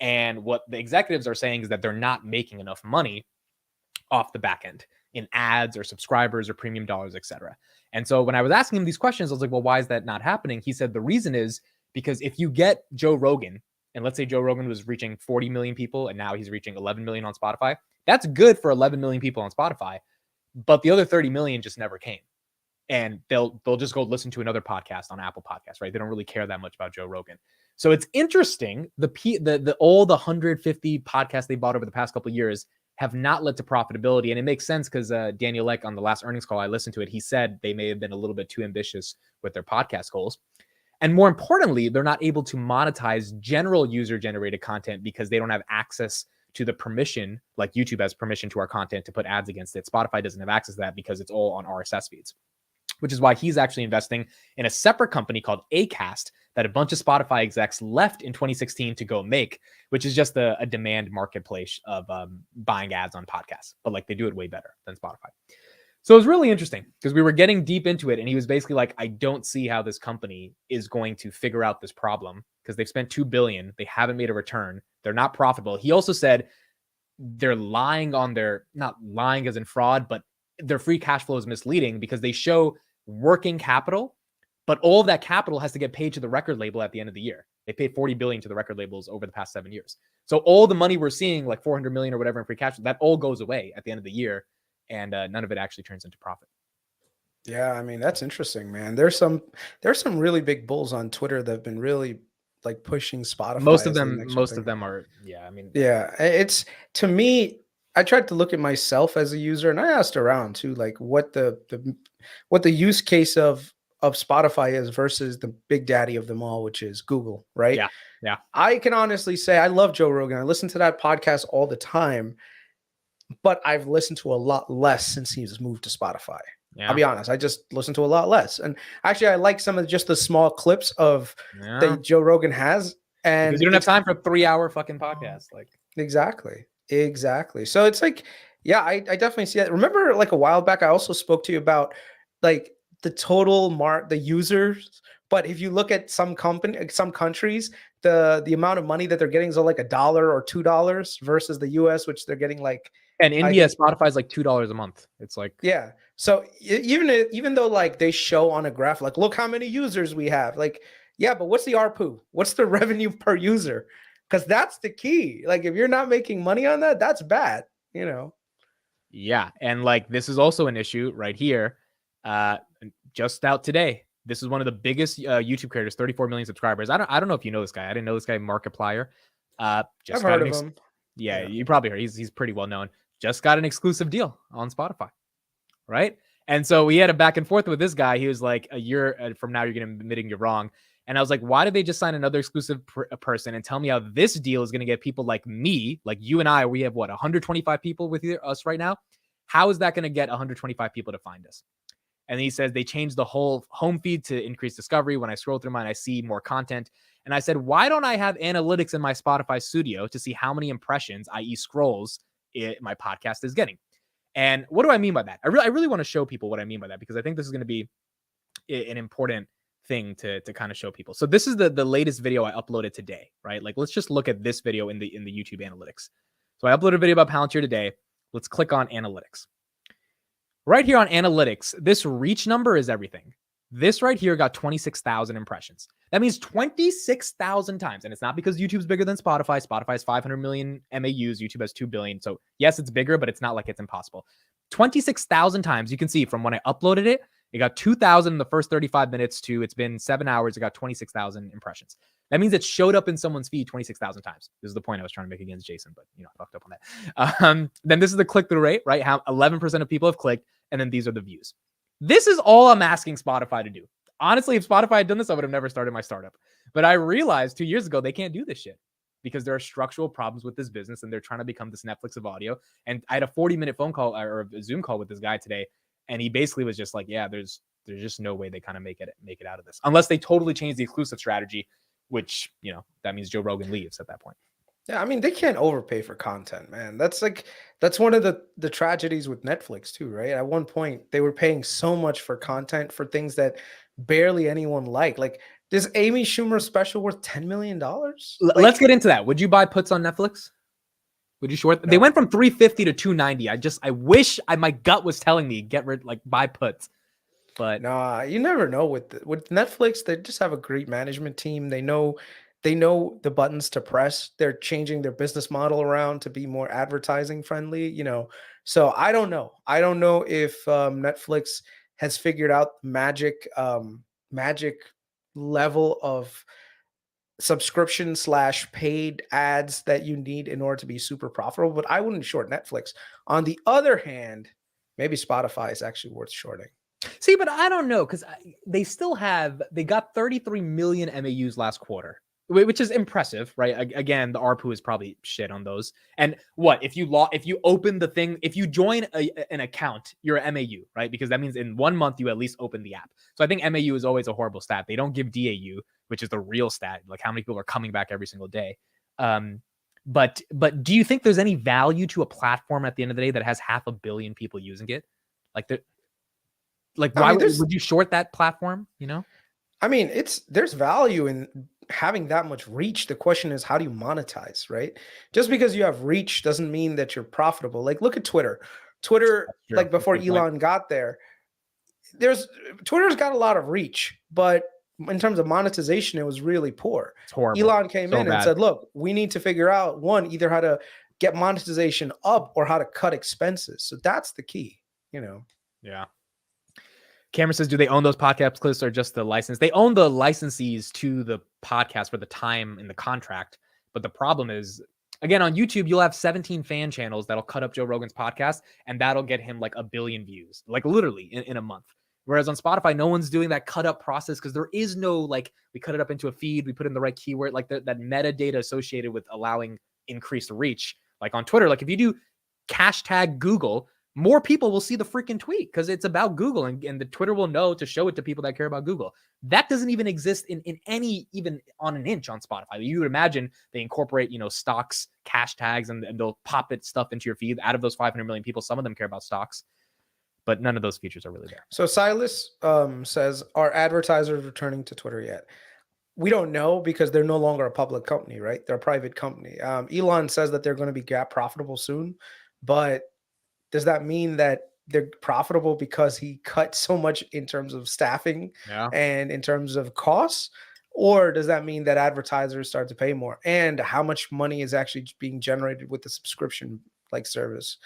And what the executives are saying is that they're not making enough money off the back end in ads or subscribers or premium dollars, etc. And so when I was asking him these questions, I was like, well, why is that not happening? He said the reason is because if you get Joe Rogan, and let's say Joe Rogan was reaching 40 million people and now he's reaching 11 million on Spotify, that's good for 11 million people on Spotify, but the other 30 million just never came. And they'll just go listen to another podcast on Apple Podcasts, right? They don't really care that much about Joe Rogan. So it's interesting. All the 150 podcasts they bought over the past couple of years have not led to profitability. And it makes sense because Daniel Ek on the last earnings call, I listened to it. He said they may have been a little bit too ambitious with their podcast goals. And more importantly, they're not able to monetize general user-generated content because they don't have access to the permission, like YouTube has permission to our content to put ads against it. Spotify doesn't have access to that because it's all on RSS feeds, which is why he's actually investing in a separate company called Acast that a bunch of Spotify execs left in 2016 to go make, which is just a demand marketplace of buying ads on podcasts. But like they do it way better than Spotify. So it was really interesting because we were getting deep into it, and he was basically like, I don't see how this company is going to figure out this problem because they've spent $2 billion. They haven't made a return. They're not profitable. He also said they're lying on not lying as in fraud, but their free cash flow is misleading because they show working capital, but all of that capital has to get paid to the record label at the end of the year. They paid $40 billion to the record labels over the past 7 years. So all the money we're seeing, like $400 million or whatever in free cash flow, that all goes away at the end of the year. And none of it actually turns into profit. Yeah, I mean, that's interesting, man. There's some really big bulls on Twitter that have been really like pushing Spotify. Most of as the them next big thing. are, yeah. I mean, Yeah, it's, to me, I tried to look at myself as a user, and I asked around too, like what the use case of Spotify is versus the big daddy of them all, which is Google, right? Yeah. Yeah. I can honestly say I love Joe Rogan. I listen to that podcast all the time, but I've listened to a lot less since he's moved to Spotify. I'll Yeah. be honest. I just listen to a lot less. And actually, I like some of just the small clips of Yeah. that Joe Rogan has. And Because you don't have time for a 3-hour fucking podcast. Like, exactly. So it's like, yeah, I definitely see that. Remember, like a while back, I also spoke to you about like the the users. But if you look at some countries, the amount of money that they're getting is like $1 or $2 versus the US, which they're getting like, and I India, think, Spotify's like $2 a month. It's like, yeah. So even though like they show on a graph, like, look how many users we have, like, yeah, but what's the ARPU? What's the revenue per user? Because that's the key. Like, if you're not making money on that, that's bad, you know? yeah. And like, this is also an issue right here. Just out today. This is one of the biggest YouTube creators, 34 million subscribers. I don't know if you know this guy. I didn't know this guy, Markiplier. I've heard of him. Yeah, Yeah. you probably heard. He's pretty well known. Just got an exclusive deal on Spotify, right? And so we had a back and forth with this guy. He was like, a year from now, you're going to be admitting you're wrong. And I was like, why did they just sign another exclusive person and tell me how this deal is going to get people like me, like you and I, we have what, 125 people with us right now? How is that going to get 125 people to find us? And he says they changed the whole home feed to increase discovery. When I scroll through mine, I see more content. And I said, why don't I have analytics in my Spotify studio to see how many impressions, i.e. scrolls, my podcast is getting? And what do I mean by that? I really want to show people what I mean by that, because I think this is going to be an important thing to kind of show people. So this is the latest video I uploaded today, right? Like, let's just look at this video in the YouTube analytics. So I uploaded a video about Palantir today. Let's click on analytics. Right here on analytics, this reach number is everything. This right here got 26,000 impressions. That means 26,000 times. And it's not because YouTube's bigger than Spotify. Spotify's 500 million MAUs. YouTube has 2 billion. So yes, it's bigger, but it's not like it's impossible. 26,000 times. You can see from when I uploaded it, it got 2,000 in the first 35 minutes to it's been 7 hours. It got 26,000 impressions. That means it showed up in someone's feed 26,000 times. This is the point I was trying to make against Jason, but I fucked up on that. Then this is the click-through rate, right? How 11% of people have clicked, and then these are the views. This is all I'm asking Spotify to do. Honestly, if Spotify had done this, I would have never started my startup. But I realized 2 years ago they can't do this shit because there are structural problems with this business, and they're trying to become this Netflix of audio. And I had a 40-minute phone call or a Zoom call with this guy today, and he basically was just like, yeah, there's just no way they kind of make it out of this unless they totally change the exclusive strategy, which, that means Joe Rogan leaves at that point. Yeah, I mean, they can't overpay for content, man. That's one of the tragedies with Netflix too, right? At one point, they were paying so much for content for things that barely anyone liked. Like, this Amy Schumer special worth $10 million? Let's get into that. Would you buy puts on Netflix? Would you short? No. They went from 350 to 290. I wish my gut was telling me buy puts. But nah, you never know with Netflix. They just have a great management team. They know the buttons to press. They're changing their business model around to be more advertising friendly, So I don't know. I don't know if Netflix has figured out magic level of subscription / paid ads that you need in order to be super profitable, but I wouldn't short Netflix. On the other hand, maybe Spotify is actually worth shorting. See, but I don't know, because they got 33 million MAUs last quarter, which is impressive, right? Again, the ARPU is probably shit on those. And if you open the thing, if you join an account, you're an MAU, right? Because that means in 1 month you at least open the app. So I think MAU is always a horrible stat. They don't give DAU, which is the real stat, like how many people are coming back every single day. But do you think there's any value to a platform at the end of the day that has 500 million people using it? Why would you short that platform? I mean, there's value in having that much reach. The question is, how do you monetize, right? Just because you have reach doesn't mean that you're profitable. Like, look at Twitter. Like before Elon got there, Twitter's got a lot of reach, but in terms of monetization, it was really poor. It's horrible. Elon came in and said, look, we need to figure out either how to get monetization up or how to cut expenses. So that's the key, Yeah. Cameron says, do they own those podcast clips or just the license? They own the licensees to the podcast for the time in the contract. But the problem is Again, on YouTube, you'll have 17 fan channels that'll cut up Joe Rogan's podcast, and that'll get him like 1 billion views, like literally in a month. Whereas on Spotify, no one's doing that cut up process because there is no like, we cut it up into a feed, we put in the right keyword, like that metadata associated with allowing increased reach. Like on Twitter, like if you do hashtag Google, more people will see the freaking tweet because it's about Google, and the Twitter will know to show it to people that care about Google. That doesn't even exist in any, even on an inch on Spotify. You would imagine they incorporate, stocks, hashtags, and they'll pop it stuff into your feed. Out of those 500 million people, some of them care about stocks, but none of those features are really there. So Silas says, are advertisers returning to Twitter yet? We don't know because they're no longer a public company, right? They're a private company. Elon says that they're going to be GAAP profitable soon, but does that mean that they're profitable because he cut so much in terms of staffing and in terms of costs? Or does that mean that advertisers start to pay more? And how much money is actually being generated with the subscription like service?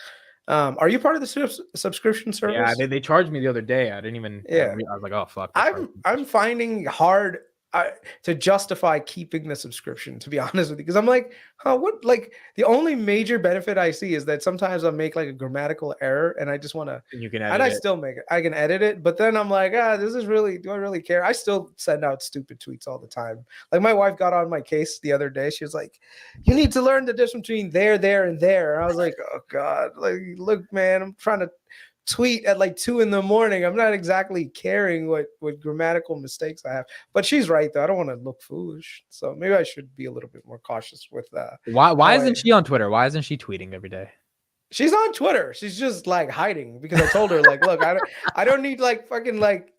Are you part of the subscription service? Yeah, they charged me the other day. I didn't even. Yeah, I was like, oh fuck. I'm finding hard to justify keeping the subscription, to be honest with you, because I'm like, what? Like the only major benefit I see is that sometimes I make like a grammatical error, and I just want to. You can edit and I it. still make it. I can edit it, but then I'm like, this is really. Do I really care? I still send out stupid tweets all the time. Like my wife got on my case the other day. She was like, "You need to learn the difference between there, and there." And I was like, "Oh God! Like, look, man, I'm trying to." Tweet at like 2 a.m. I'm not exactly caring what grammatical mistakes I have, but she's right though. I don't want to look foolish, so maybe I should be a little bit more cautious with that. Why isn't she on Twitter? Why isn't she tweeting every day? She's on Twitter. She's just like hiding because I told her like, look, I don't need like fucking like,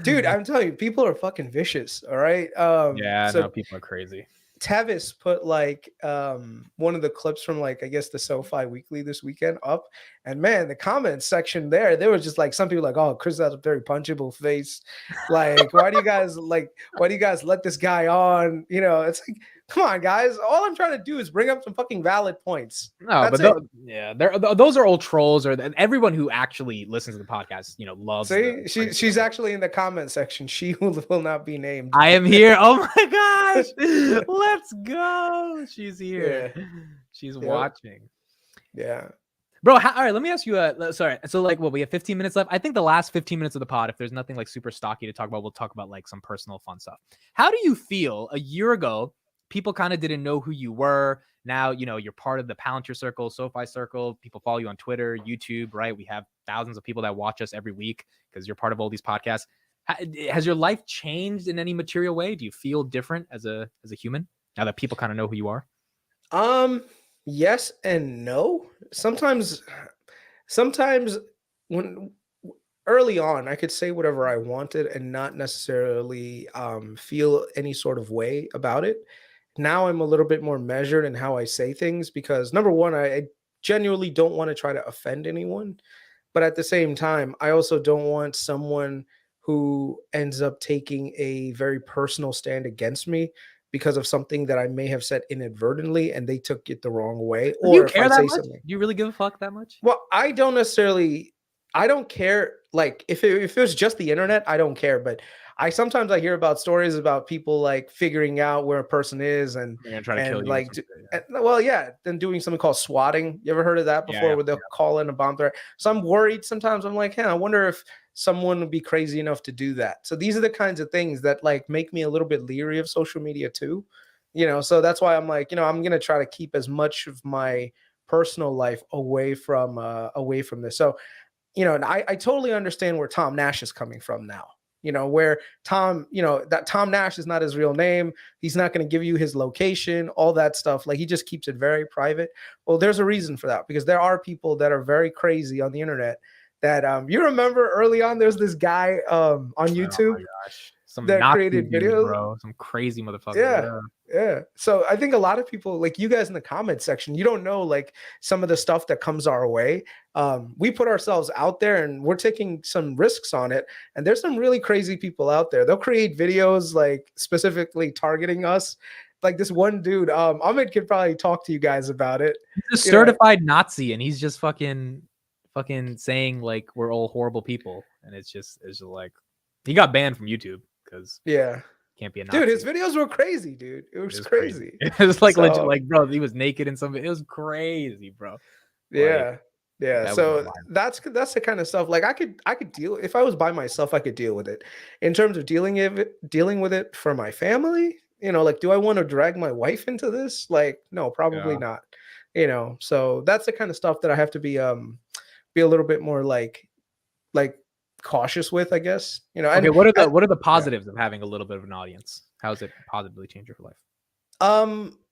dude. I'm telling you, people are fucking vicious. All right. Yeah, no, people are crazy. Tavis put like one of the clips from like I guess the SoFi Weekly this weekend up, and man, the comments section there was just like some people like, oh, Chris has a very punchable face, like why do you guys let this guy on? It's like, come on, guys. All I'm trying to do is bring up some fucking valid points. No, That's but those are old trolls, or everyone who actually listens to the podcast, loves. See, she's actually in the comment section. She will not be named. I am here. Oh my gosh, let's go. She's here. Yeah. She's watching. Yeah. Bro, all right, let me ask you sorry. So like we have 15 minutes left. I think the last 15 minutes of the pod, if there's nothing like super stocky to talk about, we'll talk about like some personal fun stuff. How do you feel a year ago? People kind of didn't know who you were. Now, you're part of the Palantir Circle, SoFi Circle. People follow you on Twitter, YouTube, right? We have thousands of people that watch us every week because you're part of all these podcasts. Has your life changed in any material way? Do you feel different as a human now that people kind of know who you are? Yes and no. Sometimes when early on, I could say whatever I wanted and not necessarily feel any sort of way about it. Now I'm a little bit more measured in how I say things because number one, I genuinely don't want to try to offend anyone. But at the same time, I also don't want someone who ends up taking a very personal stand against me because of something that I may have said inadvertently and they took it the wrong way. Or do you care that much? Something. Do you really give a fuck that much? Well, I don't care. Like if it was just the internet, I don't care. But sometimes I hear about stories about people like figuring out where a person is and try to kill you. Like, then doing something called swatting. You ever heard of that before? Where they'll call in a bomb threat. So I'm worried sometimes. I'm like, I wonder if someone would be crazy enough to do that. So these are the kinds of things that like make me a little bit leery of social media too. So that's why I'm like, I'm gonna try to keep as much of my personal life away from this. So, and I totally understand where Tom Nash is coming from now. Where Tom, that Tom Nash is not his real name. He's not going to give you his location, all that stuff. Like he just keeps it very private. Well, there's a reason for that because there are people that are very crazy on the internet that you remember early on, there's this guy on YouTube. Oh my gosh. Some that Nazi created dude, videos, bro. Some crazy motherfucker. Yeah. So I think a lot of people, like you guys in the comment section, you don't know like some of the stuff that comes our way. We put ourselves out there and we're taking some risks on it. And there's some really crazy people out there. They'll create videos like specifically targeting us. Like this one dude, Ahmed could probably talk to you guys about it. He's a certified Nazi, and he's just fucking saying like we're all horrible people, and it's just like he got banned from YouTube because Can't be a Nazi. Dude, his videos were crazy, dude. It was crazy. It was like legit, So- like, bro, he was naked in some. It was crazy, bro. Yeah. Yeah. that was So wild. that's the kind of stuff like I could deal if I was by myself, I could deal with it. In terms of dealing with it for my family, like do I want to drag my wife into this? Like, no, probably Yeah. not. So that's the kind of stuff that I have to be a little bit more like cautious with, I guess. Okay, what are the positives of having a little bit of an audience? How does it positively change your life?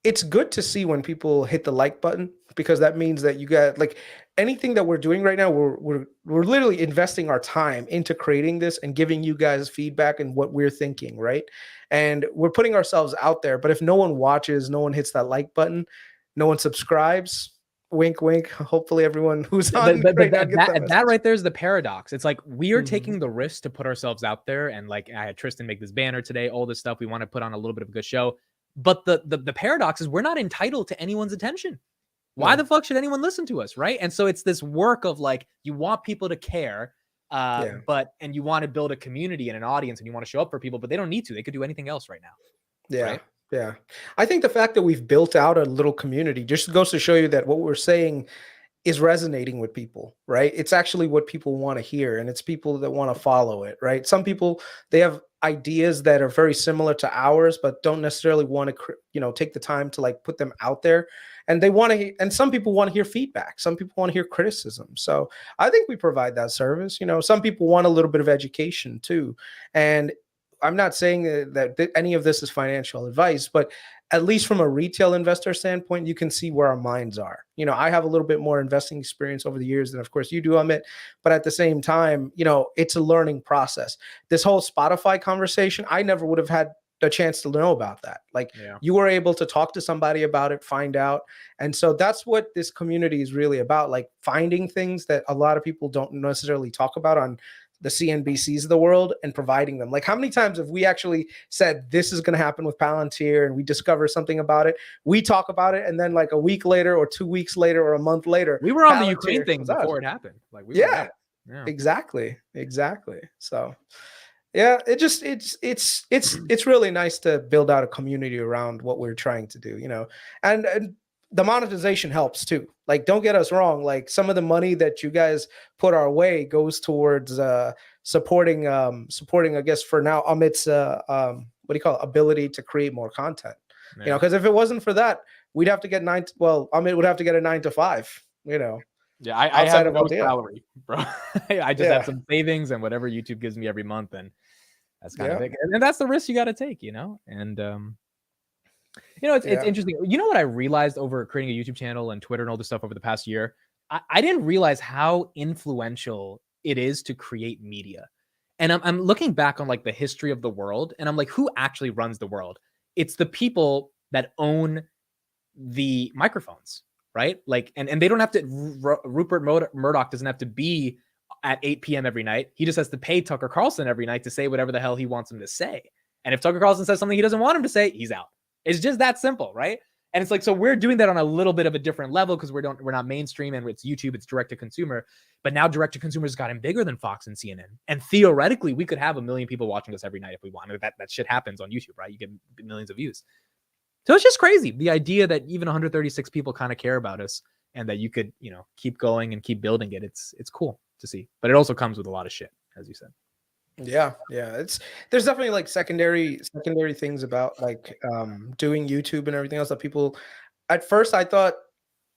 It's good to see when people hit the like button, because that means that you got like anything that we're doing right now, we're literally investing our time into creating this and giving you guys feedback and what we're thinking, right? And we're putting ourselves out there. But if no one watches, no one hits that like button, no one subscribes, wink, wink. Hopefully everyone who's on right now gets that right there is the paradox. It's like we are Mhm. taking the risk to put ourselves out there, and like I had Tristan make this banner today, all this stuff. We want to put on a little bit of a good show. But the paradox is we're not entitled to anyone's attention. Why the fuck should anyone listen to us, right? And so it's this work of like you want people to care, but you want to build a community and an audience, and you want to show up for people, but they don't need to. They could do anything else right now. Yeah. Right? Yeah. I think the fact that we've built out a little community just goes to show you that what we're saying is resonating with people, right? It's actually what people want to hear, and it's people that want to follow it, right? Some people, they have ideas that are very similar to ours, but don't necessarily want to, take the time to like put them out there. And they want to, and some people want to hear feedback. Some people want to hear criticism. So I think we provide that service. Some people want a little bit of education too. And I'm not saying that any of this is financial advice, but at least from a retail investor standpoint, you can see where our minds are. I have a little bit more investing experience over the years than, of course, you do, Amit. But at the same time, it's a learning process. This whole Spotify conversation, I never would have had a chance to know about that. Like you were able to talk to somebody about it, find out. And so that's what this community is really about, like finding things that a lot of people don't necessarily talk about on the CNBCs of the world and providing them. Like how many times have we actually said this is going to happen with Palantir and we discover something about it, we talk about it, and then like a week later or 2 weeks later or a month later, we were on Palantir the Ukraine thing comes out. before it happened. Like we yeah, yeah, exactly. So yeah, it's really nice to build out a community around what we're trying to do, and the monetization helps too. Like, don't get us wrong. Like some of the money that you guys put our way goes towards supporting, I guess for now, Amit's what do you call it? Ability to create more content. Because if it wasn't for that, we'd have to get Amit would have to get a 9 to 5. Yeah, I have no salary, bro. I just have some savings and whatever YouTube gives me every month, and that's kind of it. And that's the risk you got to take, And it's interesting. You know what I realized over creating a YouTube channel and Twitter and all this stuff over the past year? I didn't realize how influential it is to create media. And I'm looking back on like the history of the world, and I'm like, who actually runs the world? It's the people that own the microphones, right? Like, and they don't have to. Rupert Murdoch doesn't have to be at 8 p.m. every night. He just has to pay Tucker Carlson every night to say whatever the hell he wants him to say. And if Tucker Carlson says something he doesn't want him to say, he's out. It's just that simple, right? And it's like, so we're doing that on a little bit of a different level because we're not mainstream and it's YouTube, it's direct to consumer. But now direct to consumer has gotten bigger than Fox and CNN. And theoretically, we could have 1 million people watching us every night if we wanted. That shit happens on YouTube, right? You get millions of views. So it's just crazy. The idea that even 136 people kind of care about us and that you could, keep going and keep building it. It's cool to see. But it also comes with a lot of shit, as you said. Yeah. There's definitely like secondary things about like doing YouTube and everything else that people, at first I thought,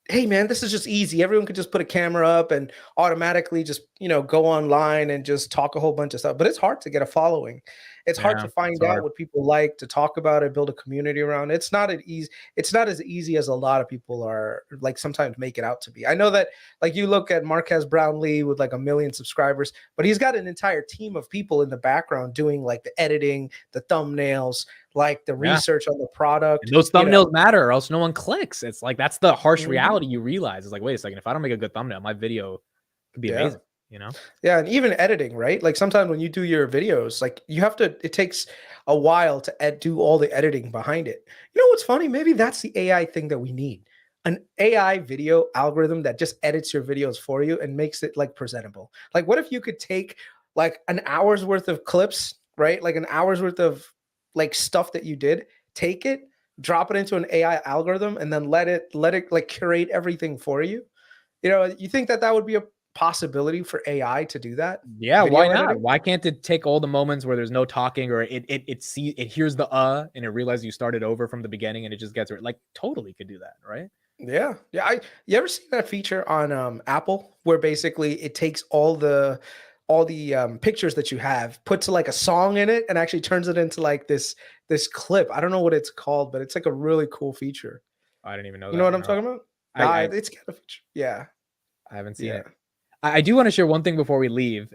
hey man, this is just easy. Everyone could just put a camera up and automatically just, go online and just talk a whole bunch of stuff. But it's hard to get a following. It's hard to find out what people like, to talk about it, build a community around it. It's not as easy as a lot of people are like sometimes make it out to be. I know that like you look at Marquez Brownlee with like 1 million subscribers, but he's got an entire team of people in the background doing like the editing, the thumbnails, like the research on the product. And those thumbnails matter or else no one clicks. It's like, that's the harsh reality you realize. It's like, wait a second, if I don't make a good thumbnail, my video could be amazing. Yeah, and even editing, right? Like sometimes when you do your videos, like it takes a while to do all the editing behind it. You know what's funny? Maybe that's the AI thing that we need. An AI video algorithm that just edits your videos for you and makes it like presentable. Like what if you could take like an hour's worth of clips, right? Like an hour's worth of like stuff that you did, take it, drop it into an AI algorithm, and then let it like curate everything for you. You think that that would be a possibility for AI to do that? Yeah, Video why not? editing? Why can't it take all the moments where there's no talking, or it hears the and it realizes you started over from the beginning and it just gets it? Like, totally could do that, right? Yeah. Yeah. You ever seen that feature on Apple where basically it takes all the pictures that you have, puts like a song in it, and actually turns it into like this clip. I don't know what it's called, but it's like a really cool feature. I didn't even know You know that. what I'm No, talking about? I It's kind of feature. Yeah. I haven't seen Yeah. it. I do want to share one thing before we leave,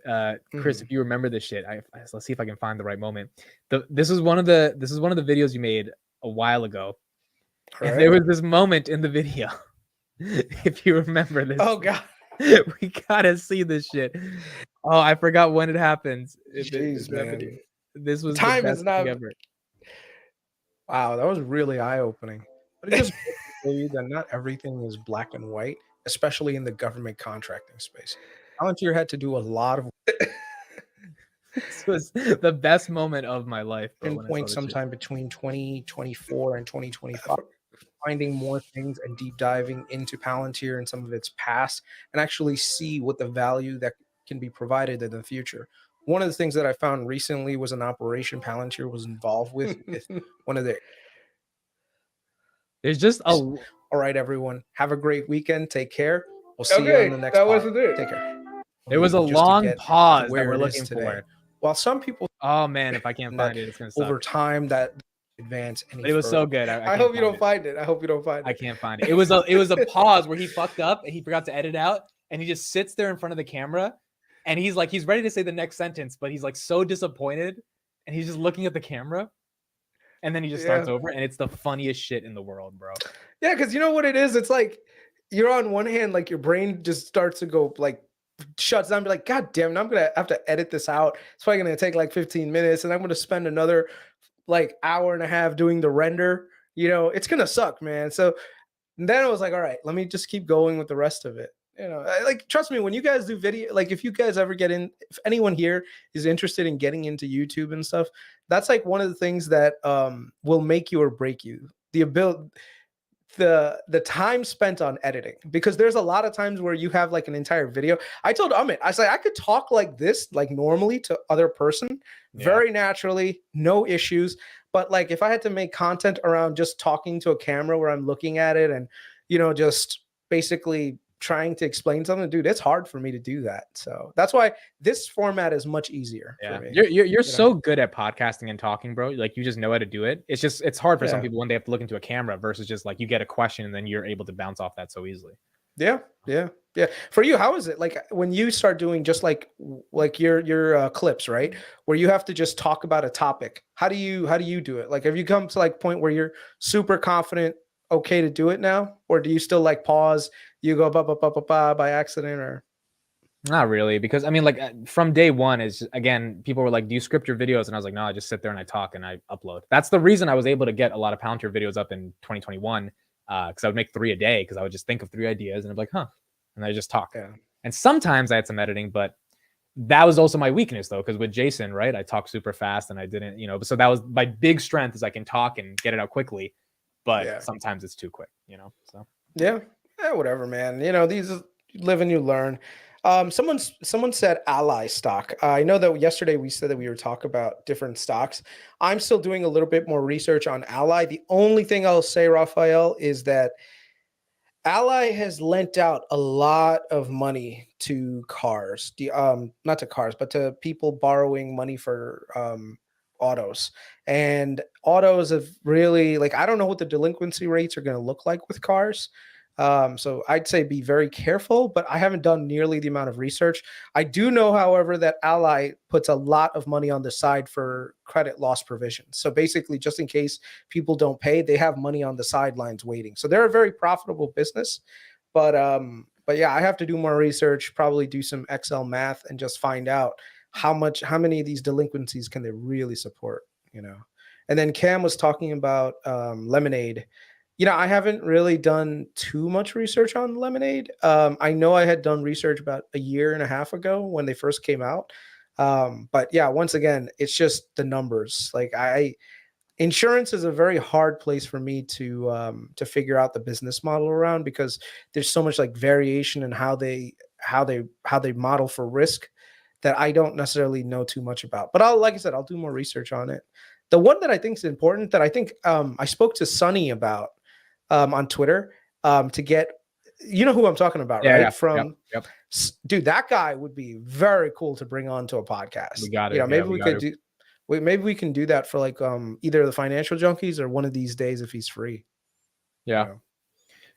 Chris. Mhm. If you remember this shit, let's see if I can find the right moment. This is one of the videos you made a while ago, All and there right. was this moment in the video. If you remember this, Oh God. we gotta see this shit. Oh, I forgot when it happens. Jeez, man. This was the Time best is thing not. ever. Wow, that was really eye-opening. But it just goes to show you that not everything is black and white, especially in the government contracting space. Palantir had to do a lot of This was the best moment of my life, bro. When I saw pinpoint this shit. sometime between 2024 and 2025, finding more things and deep diving into Palantir and some of its past, and actually see what the value that can be provided in the future. One of the things that I found recently was an operation Palantir was involved with one of their. There's just a All right, everyone. Have a great weekend. Take care. We'll see you on the next pod. Take care. there was a Just to long get to pause that where we're it is looking today. for. While some people Oh man, if I can't that find it, it's gonna suck. over time that advance any But it was further. so good. I I can't hope you find don't it. find it. I hope you don't find I it. can't find it. It was a pause where he fucked up and he forgot to edit out, and he just sits there in front of the camera, and he's ready to say the next sentence, but he's like so disappointed, and he's just looking at the camera, and then he just starts Yeah. over, and it's the funniest shit in the world, bro. Yeah, because you know what it is? It's like you're on one hand, like your brain just starts to go like shuts down, be like, God damn it, I'm gonna have to edit this out. It's probably gonna take like 15 minutes, and I'm gonna spend another like hour and a half doing the render. It's gonna suck, man. So then I was like, all right, let me just keep going with the rest of it. Like trust me, when you guys do video, like if you guys ever if anyone here is interested in getting into YouTube and stuff, that's like one of the things that will make you or break you. The ability, the time spent on editing, because there's a lot of times where you have like an entire video. I told Amit, I said I could talk like this, like normally to other person, very naturally, no issues. But like if I had to make content around just talking to a camera where I'm looking at it and just basically trying to explain something, dude, it's hard for me to do that. So that's why this format is much easier for me. You're so good at podcasting and talking, bro. Like you just know how to do it. It's hard for some Yeah. people when they have to look into a camera versus just like you get a question and then you're able to bounce off that so easily. Yeah. For you, how is it like when you start doing just like your clips, right? Where you have to just talk about a topic. How do you do it? Like, have you come to like point where you're super confident, okay to do it now, or do you still like pause? You go ba by accident, or Not really, because I mean, like from day one is again, people were like, "Do you script your videos?" And I was like, "No, I just sit there and I talk and I upload." That's the reason I was able to get a lot of Palantir videos up in 2021, because I would make 3 a day because I would just think of 3 ideas and I'm like, "Huh," and I just talk. Yeah. And sometimes I had some editing, but that was also my weakness though, because with Jason, right, I talk super fast and I didn't, so that was my big strength is I can talk and get it out quickly, but sometimes it's too quick, so. Yeah, whatever, man. These live and you learn. Someone said Ally stock. I know that yesterday we said that we were talking about different stocks. I'm still doing a little bit more research on Ally. The only thing I'll say, Raphael, is that Ally has lent out a lot of money to cars. Not to cars, but to people borrowing money for autos. And autos have really, like, I don't know what the delinquency rates are going to look like with cars. So I'd say be very careful, but I haven't done nearly the amount of research. I do know, however, that Ally puts a lot of money on the side for credit loss provision. So basically, just in case people don't pay, they have money on the sidelines waiting. So they're a very profitable business. But yeah, I have to do more research, probably do some Excel math and just find out how many of these delinquencies can they really support, And then Cam was talking about Lemonade. I haven't really done too much research on Lemonade. I know I had done research about a year and a half ago when they first came out. But yeah, once again, it's just the numbers. Like insurance is a very hard place for me to figure out the business model around, because there's so much like variation in how they model for risk that I don't necessarily know too much about. But like I said, I'll do more research on it. The one that I think is important, that I think I spoke to Sonny about on Twitter to get, you know who I'm talking about, Yeah, right? yeah. From Yep. Dude, that guy would be very cool to bring on to a podcast. We got it. You know, Yeah, maybe we could do. Maybe we can do that for like either the Financial Junkies or one of these days if he's free. Yeah. You know?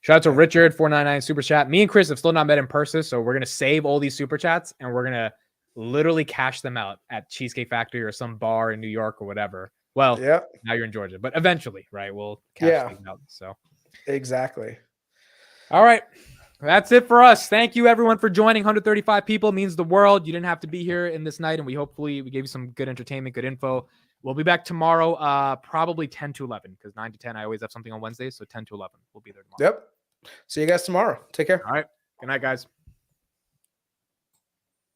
Shout out to Richard 499 super chat. Me and Chris have still not met in person, so we're gonna save all these super chats and we're gonna literally cash them out at Cheesecake Factory or some bar in New York or whatever. Well, Yeah. now you're in Georgia, but eventually, right? We'll cash things out. So exactly. All right. That's it for us. Thank you everyone for joining. 135 people means the world. You didn't have to be here in this night, and we gave you some good entertainment, good info. We'll be back tomorrow, probably 10 to 11, because 9 to 10, I always have something on Wednesdays. So 10 to 11, we'll be there tomorrow. Yep. See you guys tomorrow. Take care. All right. Good night, guys.